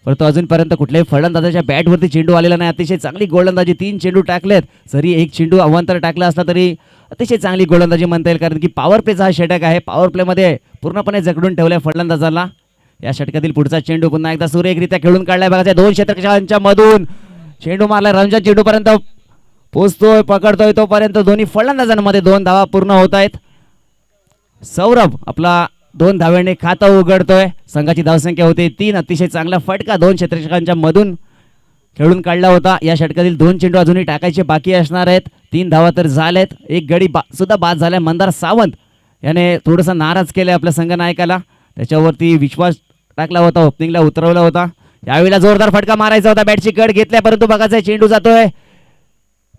परंतु अजूनपर्यंत कुठल्याही फलंदाजाच्या बॅटवरती चेंडू आलेला नाही. अतिशय चांगली गोलंदाजी. 3 चेंडू टाकलेत. जरी एक चेंडू अवांतर टाकला असला तरी अतिशय चांगली गोलंदाजी म्हणता येईल. कारण की पॉवर प्लेचा हा षटक आहे. पॉवर प्लेमध्ये पूर्णपणे जखडून ठेवलाय फलंदाजाला. या षटकातील पुढचा चेंडू पुन्हा एकदा सुरेखरित्या खेळून काढलाय. बघायचा 2 क्षेत्ररक्षकांच्या मधून चेंडू मारलाय. रमजान चेंडू पर्यंत पोचतोय, पकडतोय. तोपर्यंत दोन्ही फलंदाजांमध्ये 2 धावा पूर्ण होत आहेत. सौरभ आपला 2 धाव्याने खातं उघडतोय. संघाची धावसंख्या होते 3. अतिशय चांगला फटका 2 क्षेत्ररक्षकांच्या मधून खेळून काढला होता. या षटकातील 2 चेंडू अजूनही टाकायचे बाकी असणार आहेत. 3 धावा तर झाल्यात. एक गडी सुद्धा बाद झालाय. मंदार सावंत याने थोडासा नाराज केलाय आपल्या संघ नायकाला. त्याच्यावरती विश्वास टाकला होता, ओपनिंगला उतरवला होता. यावेळेला जोरदार फटका मारायचा होता. बॅटची कड घेतल्या परंतु बघायचा चेंडू जातोय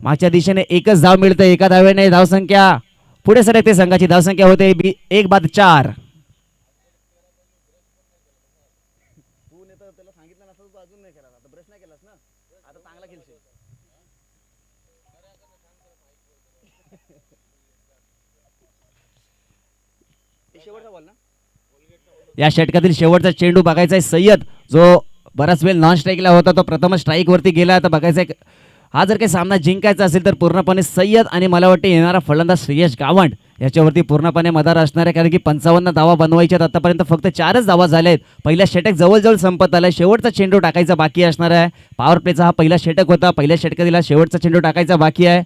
मागच्या दिशेने. एकच धाव मिळते. एका धावेने धावसंख्या पुढे सरकते. संघाची धावसंख्या होते 1 बाद 4. या षटकातील शेवटचा चेंडू बघायचा आहे. सय्यद जो बराच वेळ नॉन स्ट्राईकला होता तो प्रथम स्ट्राईक वरती गेला. आता बघायचा आहे हा जर काही सामना जिंकायचा असेल तर पूर्णपणे सय्यद आणि मला वाटते येणारा फलंदाज श्रेयस गावंड याच्यावरती पूर्णपणे मदार असणार आहे. कारण की 55 धावा बनवायच्यात. आतापर्यंत फक्त 4च धावा झाल्या आहेत. पहिला षटक जवळजवळ संपत आलाय. शेवटचा चेंडू टाकायचा बाकी असणार आहे. पॉवर प्लेचा हा पहिला षटक होता. पहिल्या षटकातील शेवटचा चेंडू टाकायचा बाकी आहे.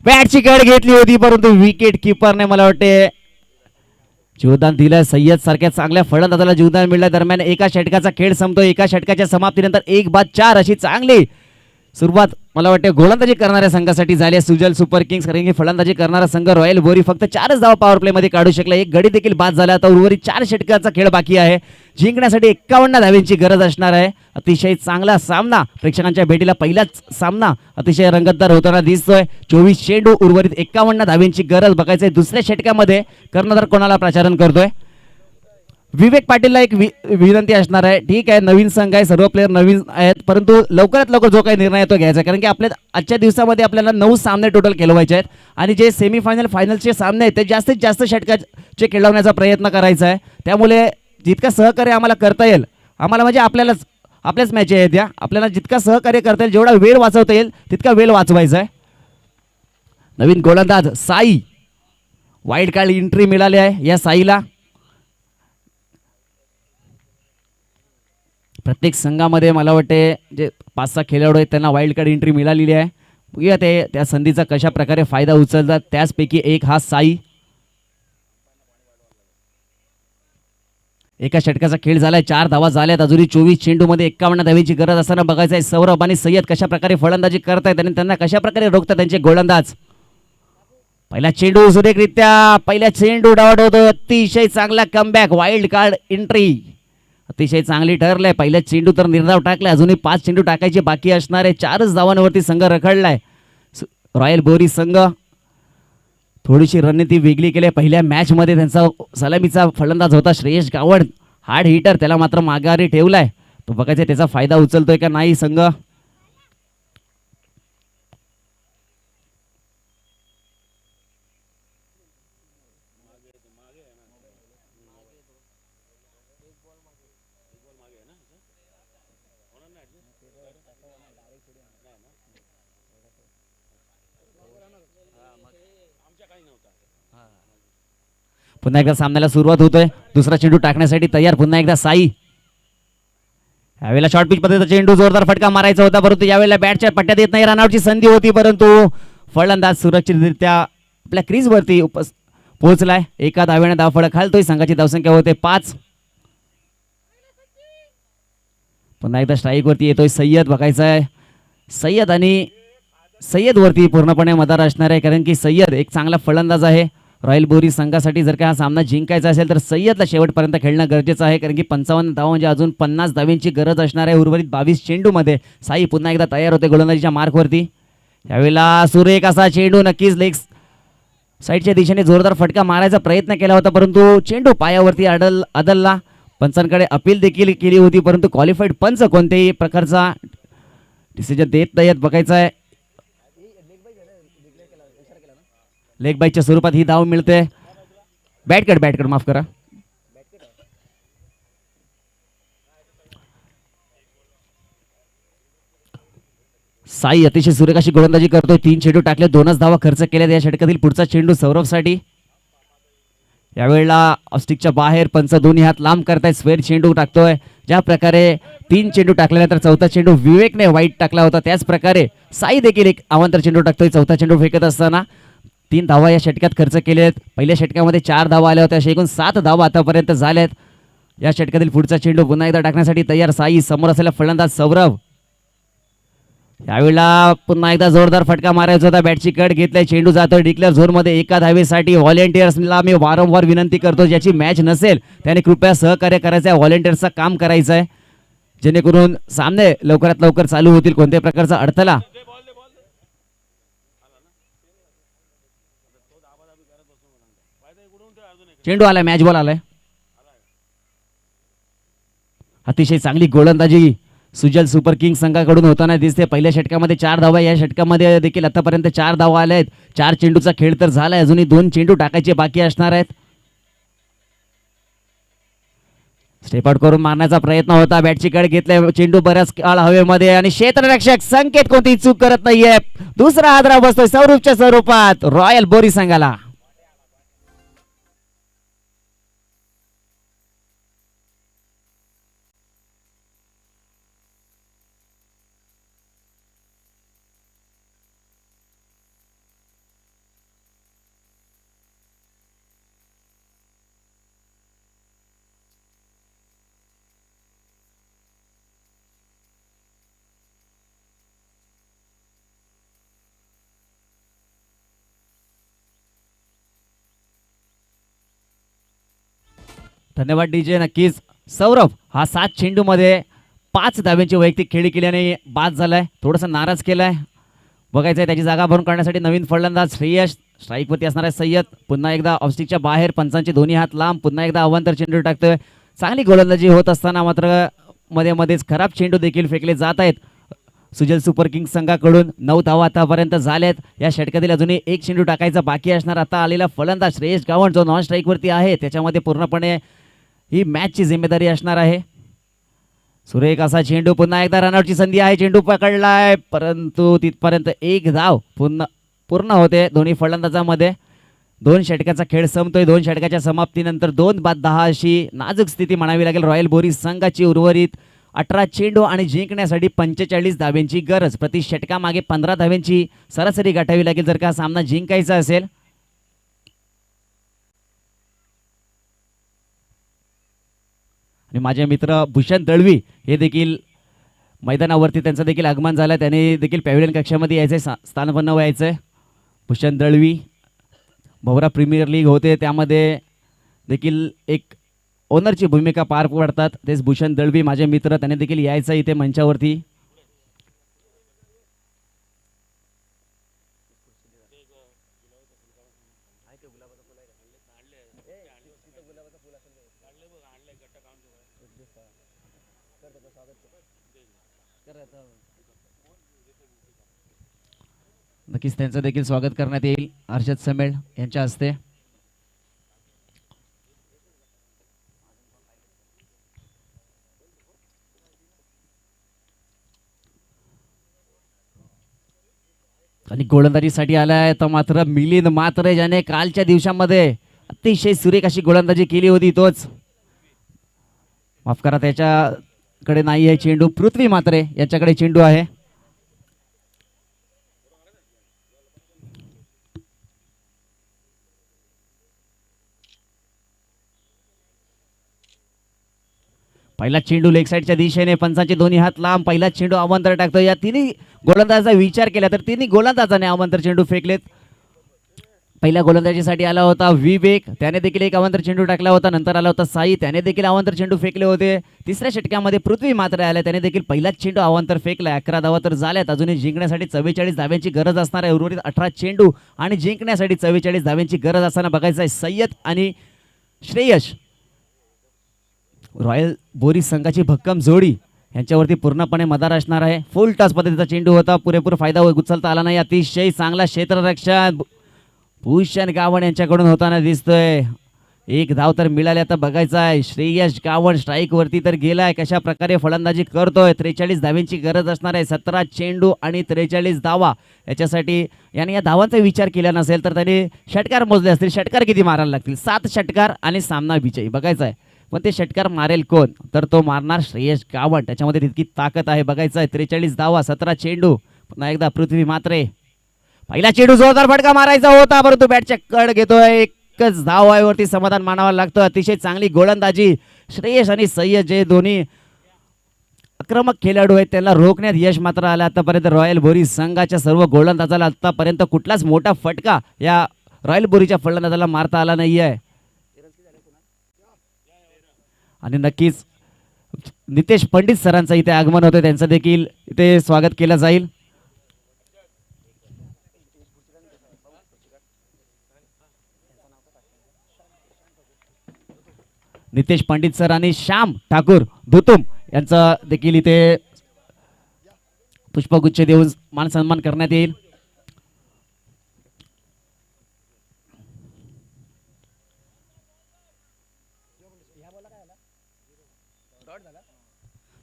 बॅटची कड घेतली होती परंतु विकेट किपरने मला वाटते जीवदान दिलं. सय्यद सारख्या चांगल्या फलंदाजाला जीवदान मिळाल्या. दरम्यान एका षटकाचा खेळ संपतो. एका षटकाच्या समाप्तीनंतर 1 बाद 4 अशी चांगली सुरुवात मला वाटते गोलंदाजी करणाऱ्या संघासाठी झाली. सुजल सुपर किंग्स कारण की फलंदाजी करणारा संघ रॉयल बोरी फक्त 4च धावा पॉवर प्ले मध्ये काढू शकला. एक गडी देखील बाद झाला. आता उर्वरित 4 षटकाचा खेळ बाकी आहे. जिंकण्यासाठी 51 धाव्यांची गरज असणार आहे. अतिशय चांगला सामना प्रेक्षकांच्या भेटीला पहिलाच सामना अतिशय रंगतदार होताना दिसतोय. 24 चेंडू उर्वरित 51 धाव्यांची गरज बघायचंय. दुसऱ्या षटकामध्ये कर्णधार कोणाला प्रचारण करतोय. विवेक पाटीलला एक विनंती असणार आहे. ठीक आहे नवीन संघ आहे, सर्व प्लेयर नवीन आहेत, परंतु लवकरात लवकर जो काही निर्णय तो घ्यायचा. कारण की आपल्या आजच्या दिवसामध्ये आपल्याला 9 सामने टोटल खेळवायचे आहेत आणि जे सेमीफायनल फायनलचे सामने आहेत ते जास्तीत जास्त षटकाचे खेळवण्याचा प्रयत्न करायचा आहे. त्यामुळे जितकं सहकार्य आम्हाला करता येईल, आम्हाला म्हणजे आपल्याच मॅच आहेत या, आपल्याला जितका सहकार्य करता येईल, जेवढा वेळ वाचवता येईल तितका वेळ वाचवायचा आहे. नवीन गोलंदाज साई, वाईल्ड कार्ड एंट्री मिळाली आहे या साईला. प्रत्येक संघामध्ये मला वाटते जे 5-6 खेळाडू आहेत त्यांना वाईल्ड कार्ड एंट्री मिळालेली आहे. बघूया ते त्या संधीचा कशा प्रकारे फायदा उचलतात. त्याचपैकी एक हा साई. एका षटकाचा खेळ झालाय, 4 धावा झाल्यात. अजूनही 24 चेंडूमध्ये 51 धावेची गरज असताना बघायचं आहे सौरभ आणि सय्यद कशा प्रकारे फलंदाजी करतायत आणि त्यांना कशा प्रकारे रोखतात त्यांचे गोलंदाज. पहिला चेंडू सुरेखरित्या पहिला चेंडू डावट होतो. अतिशय चांगला कमबॅक, वाईल्ड कार्ड एंट्री अतिशय चांगली ठरलंय. पहिल्या चेंडू तर निर्धाव टाकलाय, अजूनही 5 चेंडू टाकायचे बाकी असणार आहे. 4च धावांवरती संघ रखडलाय. रॉयल बोरी संघ थोडीशी रणनीती वेगळी केली. पहिल्या मॅच मध्ये त्यांचा सलामीचा फलंदाज होता श्रेयस गावंड, हार्ड हिटर, त्याला मात्र माघारी ठेवलाय. तो बघायचा त्याचा फायदा उचलतोय का नाही संघ. पुन्हा एकदा सामन्याला सुरुवात होतोय. दुसरा चेंडू टाकण्यासाठी तयार पुन्हा एकदा साई. यावेळेला शॉर्ट पिच पद्धतीचा चेंडू, जोरदार फटका मारायचा होता परंतु यावेळेला बॅटच्या पट्ट्यात येत नाही. रनआउटची संधी होती परंतु फलंदाज सुरक्षितरित्या आपल्या क्रीज वरती पोहोचलाय. एका धावेने धावफलक खालतोय. संघाची धावसंख्या होते 5. पुन्हा एकदा स्ट्राईक वरती येतोय सय्यद. बघायचा आहे सय्यद आणि सय्यद वरती पूर्णपणे मदार असणार आहे, कारण की सय्यद एक चांगला फलंदाज आहे. रॉयल बोरी संघासाठी जर का हा सामना जिंकायचा असेल तर सय्यदला शेवटपर्यंत खेळणं गरजेचं आहे, कारण की 55 धावा म्हणजे अजून 50 धावांची गरज असणार आहे. उर्वरित 22 चेंडूमध्ये साई पुन्हा एकदा तयार होते गोलंदाजीच्या मार्कवरती. यावेळेला सुरेख असा चेंडू नक्कीच लेग साईडच्या दिशेने जोरदार फटका मारायचा प्रयत्न केला होता, परंतु चेंडू पायावरती आदलला. पंचांकडे अपील देखील केली होती, परंतु क्वालिफाईड पंच कोणत्याही प्रकारचा डिसिजन देत नाहीत. बघायचं आहे लेग बाईच्या स्वरूपात ही धाव मिळते. बॅटकट माफ करा. साई अतिशय सुरेख अशी गोलंदाजी करतोय. 3 चेंडू टाकले, 2च धावा खर्च केल्या या षटकातील. पुढचा चेंडू सौरभसाठी. यावेळेला ऑस्टिकच्या बाहेर पंच दोन्ही हात लांब करतायत. स्क्वेअर चेंडू टाकतोय. ज्या प्रकारे 3 चेंडू टाकल्यानंतर चौथा चेंडू विवेकने वाईट टाकला होता, त्याच प्रकारे साई देखील एक अवांतर चेंडू टाकतोय. चौथा चेंडू फेकत असताना 3 धावा या षटकात खर्च केलेत. पहिल्या षटकामध्ये 4 धावा आल्या होत्या, अशा एकूण 7 धावा आतापर्यंत झाल्यात. या षटकातील पुढचा चेंडू पुन्हा एकदा टाकण्यासाठी तयार साई. समोर असलेला फलंदाज सौरभ. यावेळेला पुन्हा एकदा जोरदार फटका मारायचा होता. बॅटची कट घेतलाय. चेंडू जातोय डिक्लेअर झोन मध्ये एका धावेसाठी. व्हॉलेंटियर्सला मी वारंवार विनंती करतो, ज्याची मॅच नसेल त्याने कृपया सहकार्य करायचं आहे. व्हॉलेंटियर्सचं काम करायचं आहे, जेणेकरून सामने लवकरात लवकर चालू होतील. कोणत्याही प्रकारचा अडथळा. चेंडू आलाय, मॅच बॉल आलाय. अतिशय चांगली गोलंदाजी सुजल सुपर किंग संघाकडून होताना दिसते. पहिल्या षटकामध्ये 4 धावा, या षटकामध्ये देखील आतापर्यंत 4 धावा आल्या आहेत. 4 चेंडूचा खेळ तर झालाय, अजूनही 2 चेंडू टाकायचे बाकी असणार आहेत. स्टेप आउट करून मारण्याचा प्रयत्न होता. बॅटची कड घेतलाय. चेंडू बऱ्याच काळ हवेमध्ये आणि क्षेत्ररक्षक संकेत कोणतीही चूक करत नाहीये. दुसरा हादरा बसतोय सौरभच्या स्वरूपात रॉयल बोरी संघाला. धन्यवाद डीजे. नक्कीच सौरभ हा 7 चेंडूमध्ये 5 धाव्यांची वैयक्तिक खेळी केल्याने बाद झालाय, थोडासा नाराज केलाय. बघायचंय त्याची जागा भरून काढण्यासाठी नवीन फलंदाज श्रेयस. स्ट्राईकवरती असणार आहे सय्यद. पुन्हा एकदा ऑफस्टिकच्या बाहेर, पंचांचे दोन्ही हात लांब. पुन्हा एकदा अवांतर चेंडू टाकतोय. चांगली गोलंदाजी होत असताना मात्र मध्ये मध्येच खराब चेंडू देखील फेकले जात आहेत सुजल सुपर किंग्स संघाकडून. 9 धावा आतापर्यंत झाल्यात. या षटकातील अजूनही 1 चेंडू टाकायचा बाकी असणार. आता आलेला फलंदाज श्रेयस गावंड जो नॉन स्ट्राईकवरती आहे, त्याच्यामध्ये पूर्णपणे ही मॅचची जिम्मेदारी असणार आहे. सुरेख असा चेंडू. पुन्हा एकदा रनआउटची संधी आहे. चेंडू पकडलाय, परंतु तिथपर्यंत 1 धाव पूर्ण होते दोन्ही फलंदाजांमध्ये. 2 षटकाचा खेळ संपतोय. 2 षटकाच्या समाप्तीनंतर 2 बाद 10 अशी नाजूक स्थिती म्हणावी लागेल रॉयल बोरी संघाची. उर्वरित 18 चेंडू आणि जिंकण्यासाठी 45 धाव्यांची गरज. प्रति षटकामागे 15 धाव्यांची सरासरी गाठावी लागेल जर का सामना जिंकायचा असेल. आणि माझे मित्र भूषण दळवी हे देखील मैदानावरती, त्यांचं देखील आगमन झालं. त्याने देखील पॅव्हिलियन कक्षामध्ये यायचंय, स्थानपन्न व्हायचंय. भूषण दळवी भवरा प्रीमियर लीग होते, त्यामध्ये देखील एक ओनरची भूमिका पार पडतात. तेच भूषण दळवी माझे मित्र, त्याने देखील यायचं इथे मंचावरती. नक्कीच त्यांचं देखील स्वागत करण्यात येईल हर्षद समेळ यांच्या हस्ते. आणि गोलंदाजीसाठी आलाय तर मात्र मिलिंद मात्रे, ज्याने कालच्या दिवसामध्ये अतिशय सुरेख अशी गोलंदाजी केली होती. तोच, माफ करा, त्याच्याकडे नाही आहे चेंडू. पृथ्वी मात्रे याच्याकडे चेंडू आहे. पहिला चेंडू लेग साईडच्या दिशेने, पंचांचे दोन्ही हात लांब, पहिला चेंडू अवांतर टाकतो. या तिन्ही गोलंदाजाचा विचार केला तर तिन्ही गोलंदाजाने अवांतर चेंडू फेकलेत. पहिल्या गोलंदाजीसाठी आला होता विवेक, त्याने देखील एक अवांतर चेंडू टाकला होता. नंतर आला होता साई, त्याने देखील अवांतर चेंडू फेकले होते. तिसऱ्या षटकामध्ये पृथ्वी मात्र आल्या, त्याने देखील पहिलाच चेंडू अवांतर फेकला. 11 धावा तर झाल्यात. अजूनही जिंकण्यासाठी 44 धाव्यांची गरज असणार आहे. उर्वरित 18 चेंडू आणि जिंकण्यासाठी 44 धाव्यांची गरज असताना बघायचं आहे सय्यद आणि श्रेयश, रॉयल बोरीस संघाची भक्कम जोडी यांच्यावरती पूर्णपणे मदार असणार आहे. फुल टॉस पद्धतीचा चेंडू होता, पुरेपूर फायदा उचलता आला नाही. अतिशय चांगला क्षेत्ररक्षण भूषण गावण यांच्याकडून होताना दिसतोय. एक धाव तर मिळाली. आता बघायचं आहे श्रेयस गावण स्ट्राईक वरती तर गेलाय, कशा प्रकारे फलंदाजी करतोय. 43 धाव्यांची गरज असणार आहे. 17 चेंडू आणि 43 धावा. याच्यासाठी याने या धावांचा विचार केला नसेल तर त्याने षटकार मोजले असतील. षटकार किती मारायला लागतील? 7 षटकार आणि सामना विजयी. बघायचं आहे पण ते षटकार मारेल कोण, तर तो मारणार श्रेयस गावण. त्याच्यामध्ये तितकी ताकद आहे. बघायचं आहे 43 धावा, 17 चेंडू. पुन्हा एकदा पृथ्वी मात्रे, पहिला चेंडू जोरदार फटका मारायचा होता परंतु बॅटच्या कड घेतोय. एकच धाव आहे, वरती समाधान मानावं लागतं. अतिशय चांगली गोलंदाजी श्रेयस आणि सय्यद जे दोन्ही आक्रमक खेळाडू आहेत त्यांना रोखण्यात यश मात्र आलं. आतापर्यंत रॉयल बोरीस संघाच्या सर्व गोलंदाजाला आतापर्यंत कुठलाच मोठा फटका या रॉयल बोरीच्या फलंदाजाला मारता आला नाहीये. आणि नक्कीच नितेश पंडित सरांचं इथे आगमन होतं, त्यांचं देखील इथे स्वागत केलं जाईल. नितेश पंडित सर आणि श्याम ठाकूर धुतुम यांचा देखील इथे पुष्पगुच्छ देऊन मान सन्मान करण्यात येईल.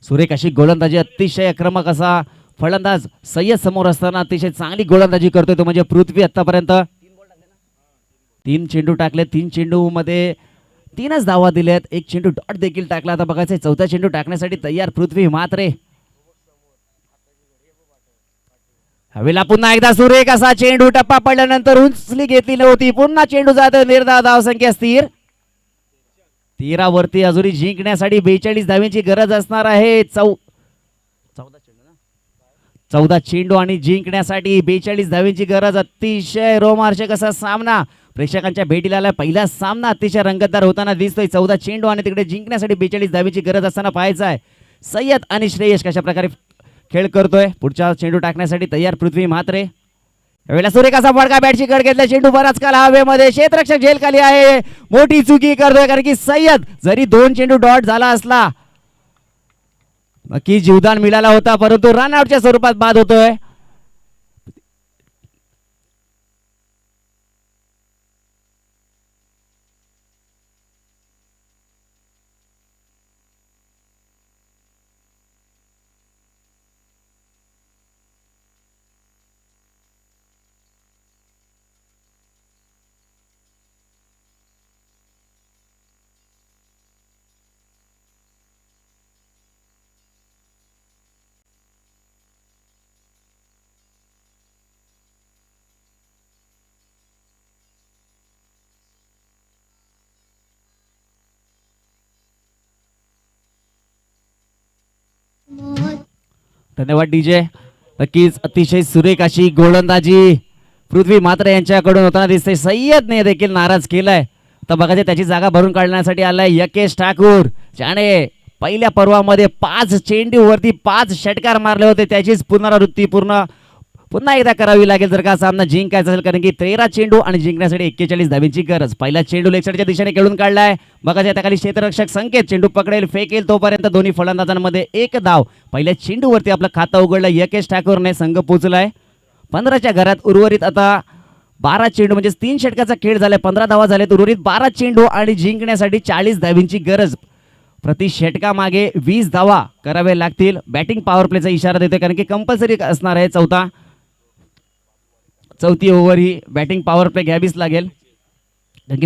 सुरेख अशी गोलंदाजी, अतिशय आक्रमक असा फलंदाज सय्यद समोर असताना अतिशय चांगली गोलंदाजी करतोय तो म्हणजे पृथ्वी. आतापर्यंत 3 चेंडू टाकले, 3 चेंडू मध्ये 3च धावा दिल्यात. एक चेंडू डॉट देखील टाकला. आता बघायचं चौथा चेंडू टाकण्यासाठी तयार पृथ्वी मात्रे. हवेला पुन्हा एकदा सुरेख असा चेंडू, टप्पा पडल्यानंतर उंचली घेतली नव्हती. पुन्हा चेंडू जातो, निर्धाव धावसंख्या स्थिर 13 वरती. अजूनही जिंकण्यासाठी 42 धाव्यांची गरज असणार आहे. 14 चेंडू आणि जिंकण्यासाठी 42 धाव्यांची गरज. अतिशय रोमांचक असा सामना प्रेक्षकांच्या भेटीला आला. पहिला सामना अतिशय रंगतदार होताना दिसतोय. 14 चेंडू आणि तिकडे जिंकण्यासाठी 42 धाव्यांची गरज असताना पाहायचं आहे सय्यद आणि श्रेयस कशा प्रकारे खेळ करतोय. पुढच्या चेंडू टाकण्यासाठी तयार पृथ्वी मात्रे. यावेळेला सुरेख असा फटका, बॅटची कड घेतला. चेंडू बराच काल हवेमध्ये, क्षेत्ररक्षक झेल खाली आहे. मोठी चुकी करतोय कारण की सय्यद जरी 2 चेंडू डॉट झाला असला नक्की जीवदान मिळाला होता परंतु रनआउटच्या स्वरूपात बाद होतोय. धन्यवाद डीजे. नक्कीच अतिशय सुरेख अशी गोलंदाजी पृथ्वी मात्र यांच्याकडून होताना दिसते. सय्यदने देखील नाराज केलाय. तर बघा त्याची जागा भरून काढण्यासाठी आलाय यकेश ठाकूर, ज्याने पहिल्या पर्वामध्ये 5 चेंडूवरती 5 षटकार मारले होते. त्याचीच पुनरावृत्ती पुन्हा एकदा करावी लागेल जर का सामना जिंकायचा असेल कारण की 13 चेंडू आणि जिंकण्यासाठी 41 धाव्यांची गरज. पहिला चेंडू लेग साईडच्या दिशेने खेळून काढलाय. बघा त्या खाली क्षेत्ररक्षक संकेत चेंडू पकडेल, फेकेल तोपर्यंत दोन्ही फलंदाजांमध्ये 1 धाव. पहिल्या चेंडूवरती आपलं खातं उघडलं यकेश ठाकूरने. संघ पोहोचलाय 15च्या घरात. उर्वरित आता 12 चेंडू म्हणजे 3 षटकाचा खेळ झालाय. 15 धावा झाल्यात. उर्वरित 12 चेंडू आणि जिंकण्यासाठी 40 धाव्यांची गरज. प्रति षटकामागे 20 धावा करावे लागतील. बॅटिंग पॉवर प्लेचा इशारा देतोय कारण की कंपल्सरी असणार आहे चौथी ओव्हर ही बॅटिंग पॉवर प्ले घ्यावीच लागेल कारण की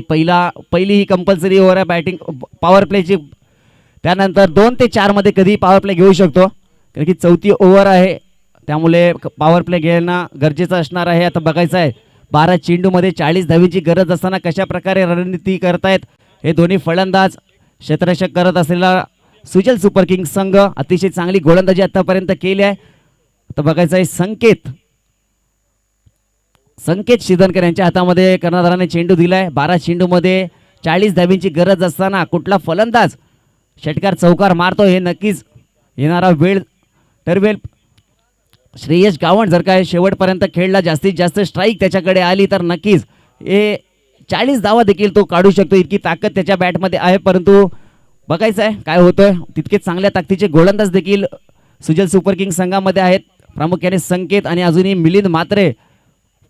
पहिली ही कंपल्सरी ओव्हर आहे बॅटिंग पॉवर प्लेची. त्यानंतर 2 ते 4 मध्ये कधी पॉवर प्ले घेऊ शकतो कारण की चौथी ओव्हर आहे त्यामुळे पॉवर प्ले घेणं गरजेचं असणार आहे. आता बघायचं आहे 12 चेंडूमध्ये 40 धावीची गरज असताना कशा प्रकारे रणनीती करतायत हे दोन्ही फलंदाज. क्षेत्ररक्षक करत असलेला सुजल सुपर किंग संघ अतिशय चांगली गोलंदाजी आतापर्यंत केली आहे. आता बघायचं आहे संकेत शिदनकर यांच्या हातामध्ये कर्णधाराने चेंडू दिलाय. 12 चेंडूमध्ये 40 धाबींची गरज असताना कुठला फलंदाज षटकार चौकार मारतो हे नक्कीच येणारा वेळ ठरवेल. श्रेयस गावंड जर काय शेवटपर्यंत खेळला, जास्तीत जास्त स्ट्राईक त्याच्याकडे आली तर नक्कीच हे 40 धावा देखील तो काढू शकतो. इतकी ताकद त्याच्या बॅटमध्ये आहे. परंतु बघायचं आहे काय होतंय. तितकेच चांगल्या ताकदीचे गोलंदाज देखील सुजल सुपर किंग संघामध्ये आहेत. प्रामुख्याने संकेत आणि अजूनही मिलिंद म्हात्रे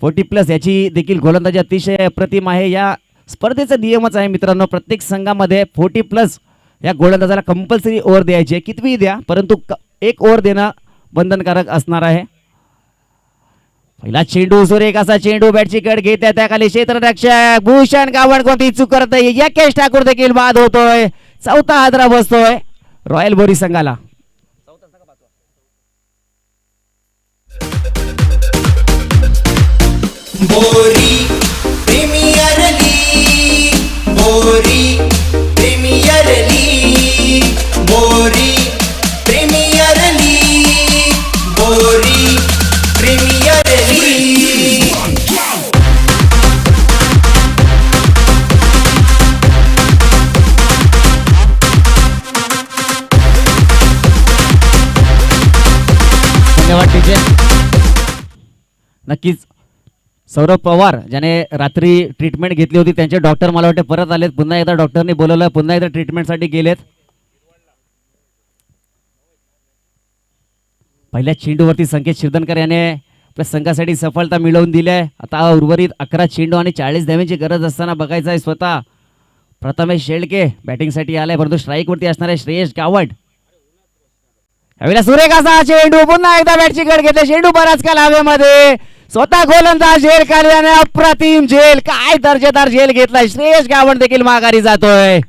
40+ याची देखील गोलंदाजी अतिशय अप्रतिम आहे. या स्पर्धेचा नियमच आहे मित्रांनो, प्रत्येक संघामध्ये 40+ या गोलंदाजाला कंपल्सरी ओव्हर द्यायची आहे. कितवी द्या, परंतु एक ओव्हर देणं बंधनकारक असणार आहे. पहिला चेंडू सुरेख असा चेंडू बॅटची कड घेत त्या खाली क्षेत्ररक्षक भूषण गावंड कोणती चूक करत आहे. यकेश ठाकूर देखील बाद होतोय. चौथा हादरा बसतोय रॉयल बोरी संघाला. बोरी प्रीमियर लीग, बोरी प्रीमियर लीग, बोरी प्रीमियर लीग, बोरी प्रीमियर लीग. धन्यवाद टीचे. नक्कीच सौरभ पवार ज्याने रात्री ट्रीटमेंट घेतली होती त्यांचे डॉक्टर मला वाटते परत आलेत. पुन्हा एकदा डॉक्टरने बोलवलं, पुन्हा एकदा ट्रीटमेंटसाठी गेलेत. पहिल्या चेंडूवरती संकेत शिरदनकर याने आपल्या संघासाठी सफलता मिळवून दिली आहे. आता उर्वरित 11 चेंडू आणि 40 धावांची गरज असताना बघायचं आहे स्वतः प्रथमेश शेळके बॅटिंगसाठी आलाय, परंतु स्ट्राईकवरती असणार आहे श्रेयस गावंड. यावेळेला सुरेख असा चेंडू, पुन्हा एकदा बॅटची कड घेतले. चेंडू बराच काल हवेमध्ये, स्वतः गोलंदाज झेल काढल्याने अप्रतिम झेल, काय दर्जेदार झेल घेतलाय. श्रेयस गावंड देखील माघारी जातोय.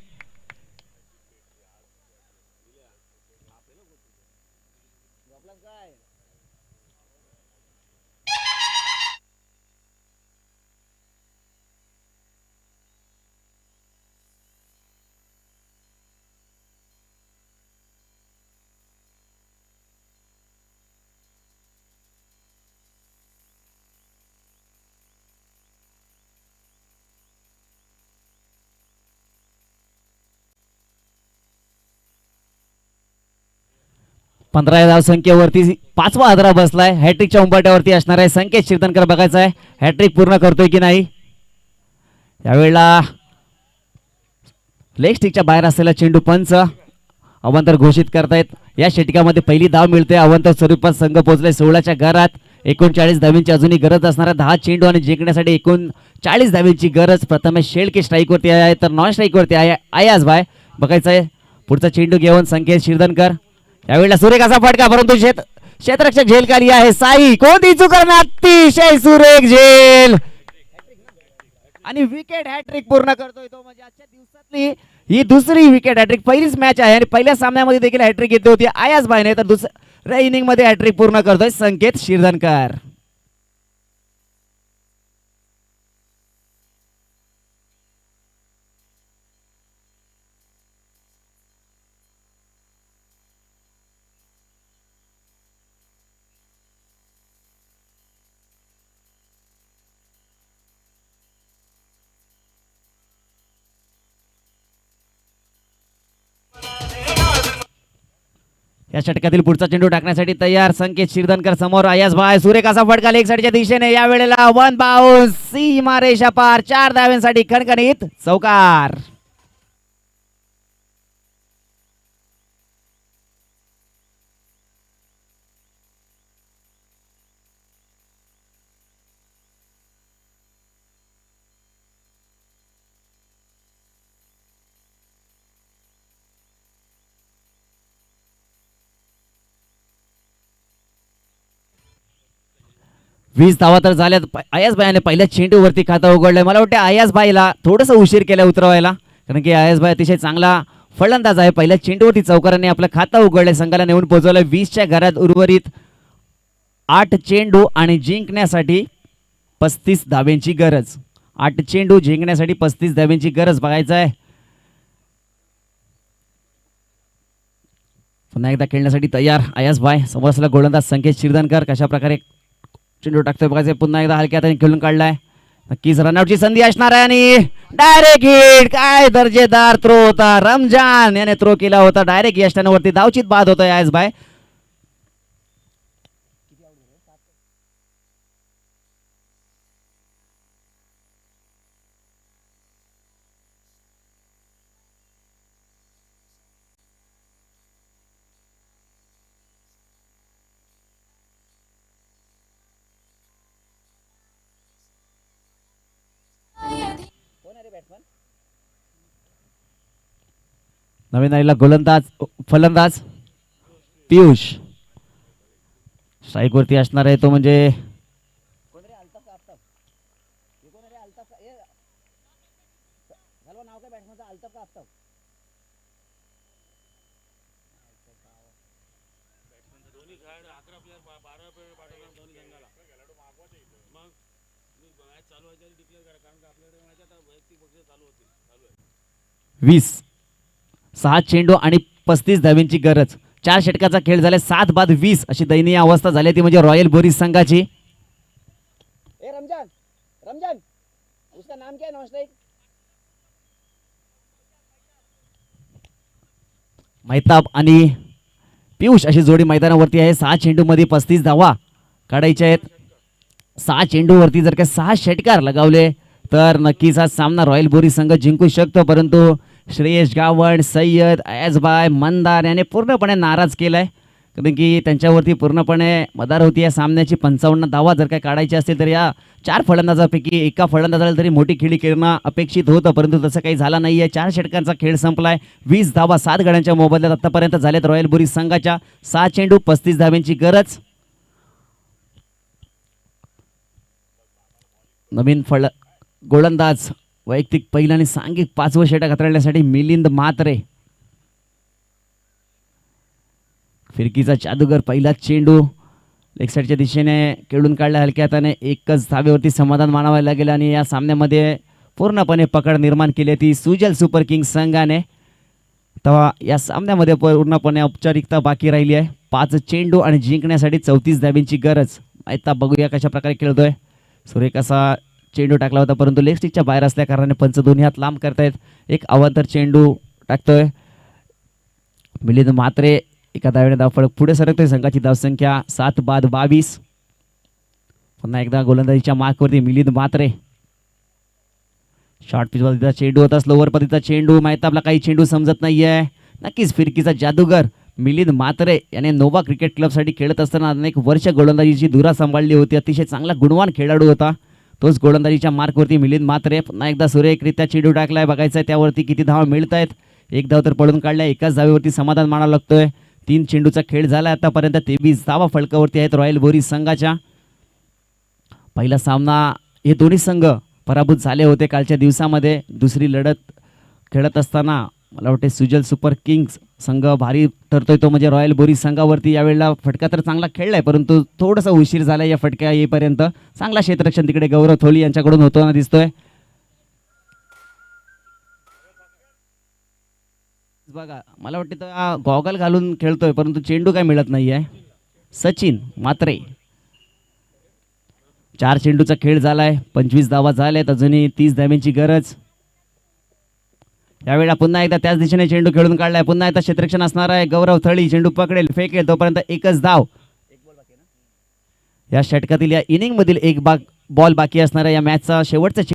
पंधरा धावसंख्येवरती 5वा हादरा बसलाय. हॅट्रिकच्या उंबरट्यावरती असणार आहे संकेत शिरदनकर. बघायचं आहे हॅट्रिक पूर्ण करतोय की नाही. यावेळेला लेग स्टिकच्या बाहेर असलेला चेंडू पंच अवंतर घोषित करतायत. या षटकामध्ये पहिली धाव मिळते. अवंतर स्वरूपात संघ पोहोचले 16च्या घरात. 39 धावींची अजूनही गरज असणार. 10 चेंडू आणि जिंकण्यासाठी 39 धावींची गरज. प्रथमेश शेळके स्ट्राईकवरती आहे तर नॉन स्ट्राईकवरती आहे आयाज भाई. बघायचं आहे पुढचा चेंडू घेऊन संकेत शिरदनकर. यावेळेला सुरेख असा फटका, परंतु क्षेत्ररक्षक झेल खाली आहे. साई कोणती चूक करणार, अतिशय सुरेख झेल आणि विकेट हॅट्रिक पूर्ण करतोय तो. म्हणजे आजच्या दिवसातली ही दुसरी विकेट हॅट्रिक. पहिलीच मॅच आहे आणि पहिल्या सामन्यामध्ये देखील हॅट्रिक घेतली होती आयाज भाईने, तर दुसऱ्या इनिंग मध्ये हॅट्रिक पूर्ण करतोय संकेत शिरदनकर. या षटकातील पुढचा चेंडू टाकण्यासाठी तयार संकेत शिरदनकर. समोर आयास भाई. सुरेख असा फटका लेग साईडच्या दिशेने. यावेळेला 1 बाउन्स, सीमारेषा पार. 4 धाव्यांसाठी खणखणीत चौकार. वीस धावा तर झाल्यात. आयास भाईने पहिल्या चेंडूवरती खातं उघडलंय. मला वाटतं आयास भाईला थोडंसं उशीर केला उतरवायला, कारण की आयास भाई अतिशय चांगला फलंदाज आहे. पहिल्या चेंडूवरती चौकाराने आपलं खातं उघडलंय, संघाला नेऊन पोहोचवलंय 20च्या घरात. उर्वरित 8 चेंडू आणि जिंकण्यासाठी 35 धाव्यांची गरज. 8 चेंडू जिंकण्यासाठी 35 धाव्यांची गरज. बघायचं आहे पुन्हा एकदा खेळण्यासाठी तयार अयास भाई. समोर असलेला गोलंदाज संकेत शिरदनकर कशा प्रकारे चेंडू टाकतोय बघायचं. पुन्हा एकदा हलक्या हाताने खेळून काढलाय. नक्कीच रनआउटची संधी असणार आहे आणि डायरेक्ट हिट. काय दर्जेदार थ्रो होता. रमजान याने थ्रो केला होता डायरेक्ट यष्टांवरती. धावचित बाद होतोय अयास भाई. नवीन आलेला गोलंदाज फलंदाज पियुष स्ट्राईक वरती असणार आहे तो म्हणजे वीस 6 चेंडू आणि 35 धाव्यांची गरज. 4 षटकाचा खेळ झाला. 7 बाद 20 अशी दयनीय अवस्था झाली ती म्हणजे रॉयल बोरीज संघाची. ए रमजान रमजान उसका नाम क्या है नॉन स्ट्राइक? मैताब आणि पियुष अशी जोडी मैदानावरती आहे. 6 चेंडू मध्ये 35 धावा काढायच्या आहेत. 6 चेंडूवरती जर का 6 षटकार लगावले तर नक्कीच हा सामना रॉयल बोरीज संघ जिंकू शकतो. परंतु श्रेयस गावण, सय्यद, अयाजबाय, मंदार याने पूर्णपणे नाराज केलाय. कारण की त्यांच्यावरती पूर्णपणे मदार होती या सामन्याची. 55 धावा जर काय काढायची असतील तर या 4 फलंदाजापैकी एका फलंदाजाला तरी मोठी खेळी करणं अपेक्षित होतं, परंतु तसं काही झालं नाहीये. 4 षटकांचा खेळ संपलाय. 20 धावा 7 गड्यांच्या मोबदल्यात आतापर्यंत झालेत रॉयल बोरीज संघाच्या. 6 चेंडू 35 धाव्यांची गरज. नवीन गोलंदाज वैयक्तिक पहिला आणि सांघिक 5वं षटक हाताळण्यासाठी मिलिंद म्हात्रे. फिरकीचा जादूगर पहिला चेंडू लेग साईडच्या दिशेने खेळून काढला हलक्या हाताने. एकच धावेवरती समाधान मानावं लागेल आणि या सामन्यामध्ये पूर्णपणे पकड निर्माण केली ती सुजल सुपर किंग्स संघाने. तेव्हा या सामन्यामध्ये पूर्णपणे औपचारिकता बाकी राहिली आहे. 5 चेंडू आणि जिंकण्यासाठी 34 धाव्यांची गरज. आता बघूया कशा प्रकारे खेळतोय. सुरेख असा चेंडू टाकला होता परंतु लेग स्टिकच्या बाहेर असल्या कारणाने पंच दोन्ही हात लांब करतायत. एक अवांतर चेंडू टाकतोय मिलिंद म्हात्रे. एका धावेने धावफलक पुढे सरकतोय. संघाची धावसंख्या 7 बाद 22. पुन्हा एकदा गोलंदाजीच्या मार्कवरती मिलिंद म्हात्रे. शॉर्ट पिच पद्धतीचा चेंडू होता. स्लोवर पद्धतीचा चेंडू. मैताबला काही चेंडू समजत नाहीये. नक्कीच फिरकीचा जादूगर मिलिंद म्हात्रे याने नोवा क्रिकेट क्लबसाठी खेळत असताना अनेक वर्ष गोलंदाजीची धुरा सांभाळली होती. अतिशय चांगला गुणवान खेळाडू होता. तोच गोलंदाजीच्या मार्कवरती मिलिंद म्हात्रे. पुन्हा एकदा सुरेखरित्या चेंडू टाकलाय. बघायचंय त्यावरती किती धावा मिळत आहेत. 1 धाव तर पडून काढल्या. एकाच धावेवरती समाधान मानावं लागतोय. 3 चेंडूचा खेळ झाला आतापर्यंत. 23 धावा फलकावरती आहेत रॉयल बोरीज संघाच्या. पहिला सामना हे दोन्ही संघ पराभूत झाले होते कालच्या दिवसामध्ये. दुसरी लढत खेळत असताना मला वाटते सुजल सुपर किंग्स संघ भारी ठरतोय तो म्हणजे रॉयल बोरीज संघावरती. यावेळेला फटका तर चांगला खेळलाय परंतु थोडासा उशीर झाला या फटक्या येईपर्यंत. चांगला क्षेत्ररक्षण तिकडे गौरव थोली यांच्याकडून होताना दिसतोय. बघा मला वाटतं गॉगल घालून खेळतोय परंतु चेंडू काय मिळत नाहीये. सचिन म्हात्रे. 4 चेंडूचा खेळ झालाय. 25 धावा झाल्यात. अजूनही 30 धाव्यांची गरज. यावेळेला पुन्हा एकदा त्याच दिशेने चेंडू खेळून काढलाय. पुन्हा एकदा क्षेत्ररक्षण असणार आहे. गौरव थळी चेंडू पकडेल फेकेल तोपर्यंत एकच धाव. या षटकातील या इनिंग मधील एक बॉल बाकी असणार आहे. या मॅचचा शेवटचा